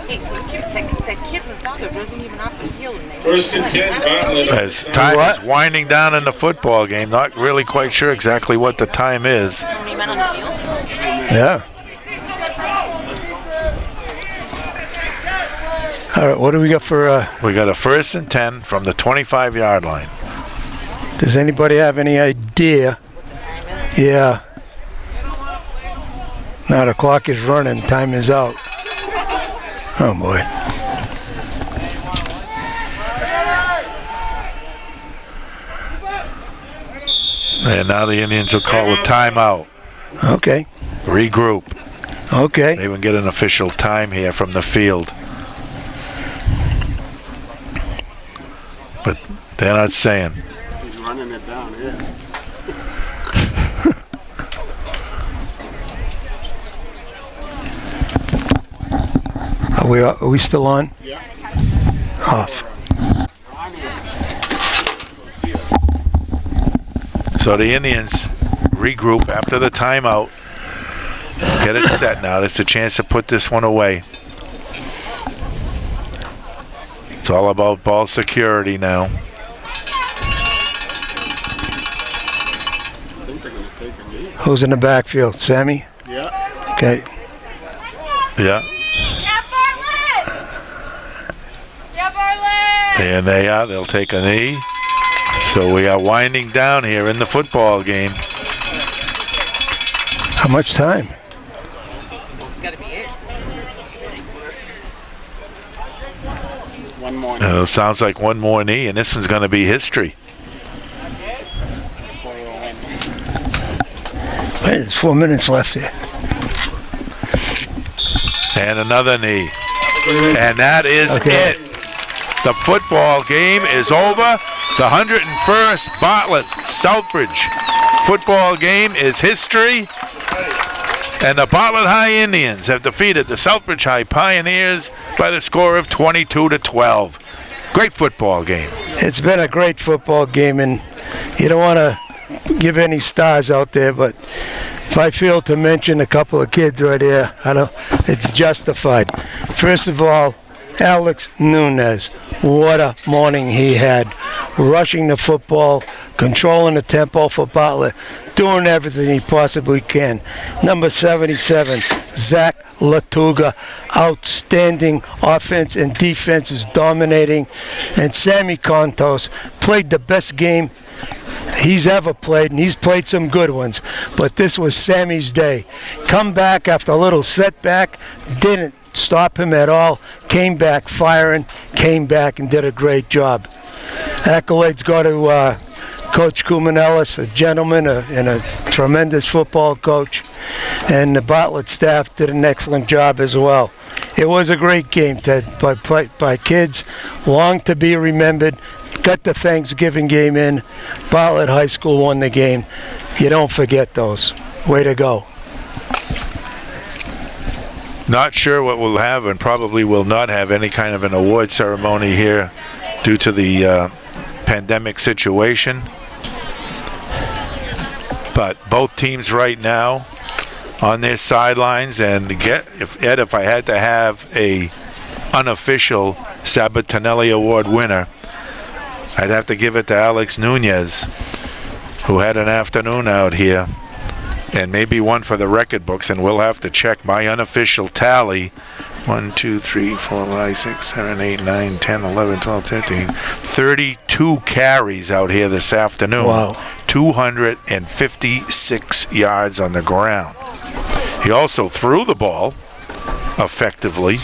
Hey, so that kid was out there, wasn't even off the field. First and 10, Bartlett. As time is winding down in the football game, not really quite sure exactly what the time is. Yeah. All right, what do we got for... We got a first and 10 from the 25-yard line. Does anybody have any idea? Yeah. Now the clock is running. Time is out. Oh, boy. And now the Indians will call a timeout. Okay. Regroup. Okay. They even get an official time here from the field. But they're not saying. He's running it down here. Are we still on? Yeah. Off. So the Indians regroup after the timeout. Get it set now. It's a chance to put this one away. It's all about ball security now. I think they're going to take a knee. Who's in the backfield? Sammy? Yeah. Okay. Yeah. And they are. They'll take a knee. So we are winding down here in the football game. How much time? It's got to be it. One more. It sounds like one more knee, and this one's going to be history. Hey, there's 4 minutes left here. And another knee. And that is it. The football game is over. The 101st Bartlett Southbridge football game is history. And the Bartlett High Indians have defeated the Southbridge High Pioneers by the score of 22-12. Great football game. It's been a great football game, and you don't want to give any stars out there, but if I fail to mention a couple of kids right here, it's justified. First of all, Alex Nunez. What a morning he had. rushing the football, controlling the tempo for Bartlett, doing everything he possibly can. Number 77, Zach Latuga, outstanding offense and defense, was dominating. And Sammy Contos played the best game he's ever played, and he's played some good ones. But this was Sammy's day. Come back after a little setback, didn't stop him at all, came back firing, came back and did a great job. Accolades go to Coach Kumanellis, a gentleman and a tremendous football coach, and the Bartlett staff did an excellent job as well. It was a great game, Ted, by kids, long to be remembered. Got the Thanksgiving game in. Bartlett High School won the game. You don't forget those. Way to go. Not sure what we'll have, and probably will not have any kind of an award ceremony here due to the pandemic situation. But both teams right now on their sidelines, and if I had to have a unofficial Sabatinelli Award winner, I'd have to give it to Alex Nunez, who had an afternoon out here, and maybe one for the record books, and we'll have to check my unofficial tally. 1, 2, 3, 4, 5, 6, 7, 8, 9, 10, 11, 12, 13. 32 carries out here this afternoon. Wow. 256 yards on the ground. He also threw the ball effectively,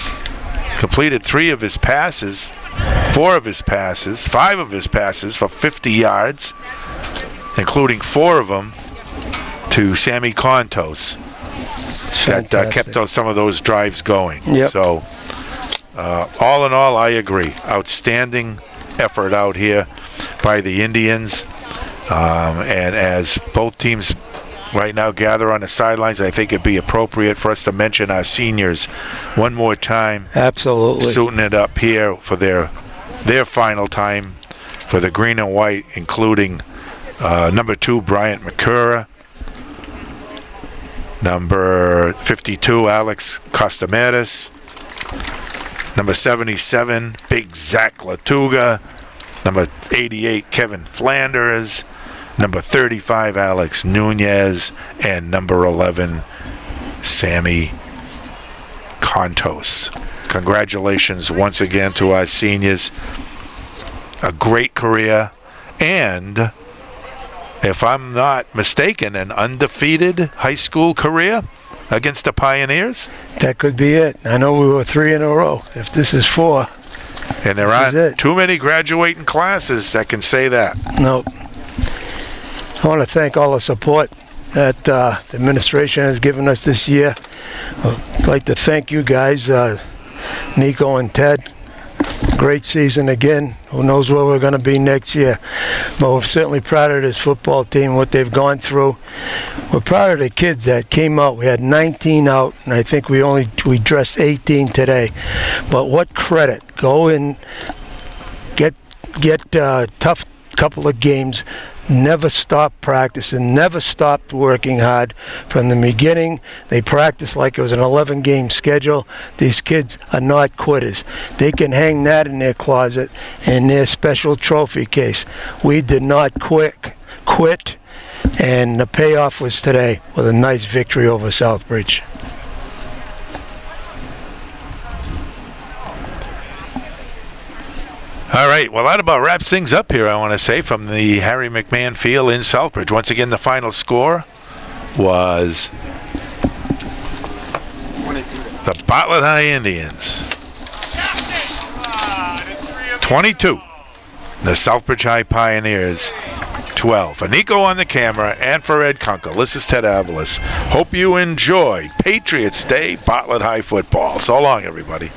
completed 5 of his passes for 50 yards, including 4 of them to Sammy Contos. That kept some of those drives going. Yep. So, all in all, I agree. Outstanding effort out here by the Indians. And as both teams right now gather on the sidelines, I think it'd be appropriate for us to mention our seniors one more time. Absolutely. Suiting it up here for their final time for the green and white, including number 2, Bryant McCura. Number 52, Alex Costameras. Number 77, Big Zach Latuga. Number 88, Kevin Flanders. Number 35, Alex Nunez. And number 11, Sammy Contos. Congratulations once again to our seniors. A great career, and if I'm not mistaken, an undefeated high school career against the Pioneers. That could be it. I know we were 3 in a row. If this is 4, and there aren't too many graduating classes that can say that. Nope. I want to thank all the support that the administration has given us this year. I'd like to thank you guys, Nico and Ted. Great season again. Who knows where we're going to be next year. But we're certainly proud of this football team, what they've gone through. We're proud of the kids that came out. We had 19 out, and I think we dressed 18 today. But what credit. Go and get a tough couple of games. Never stopped practicing, never stopped working hard. From the beginning, they practiced like it was an 11-game schedule. These kids are not quitters. They can hang that in their closet in their special trophy case. We did not quit, and the payoff was today with a nice victory over Southbridge. All right, well, that about wraps things up here, I want to say, from the Harry McMahon Field in Southbridge. Once again, the final score was the Bartlett High Indians 22, the Southbridge High Pioneers 12. For Nico on the camera and for Ed Kunkel, this is Ted Avalos. Hope you enjoyed Patriots Day Bartlett High football. So long, everybody.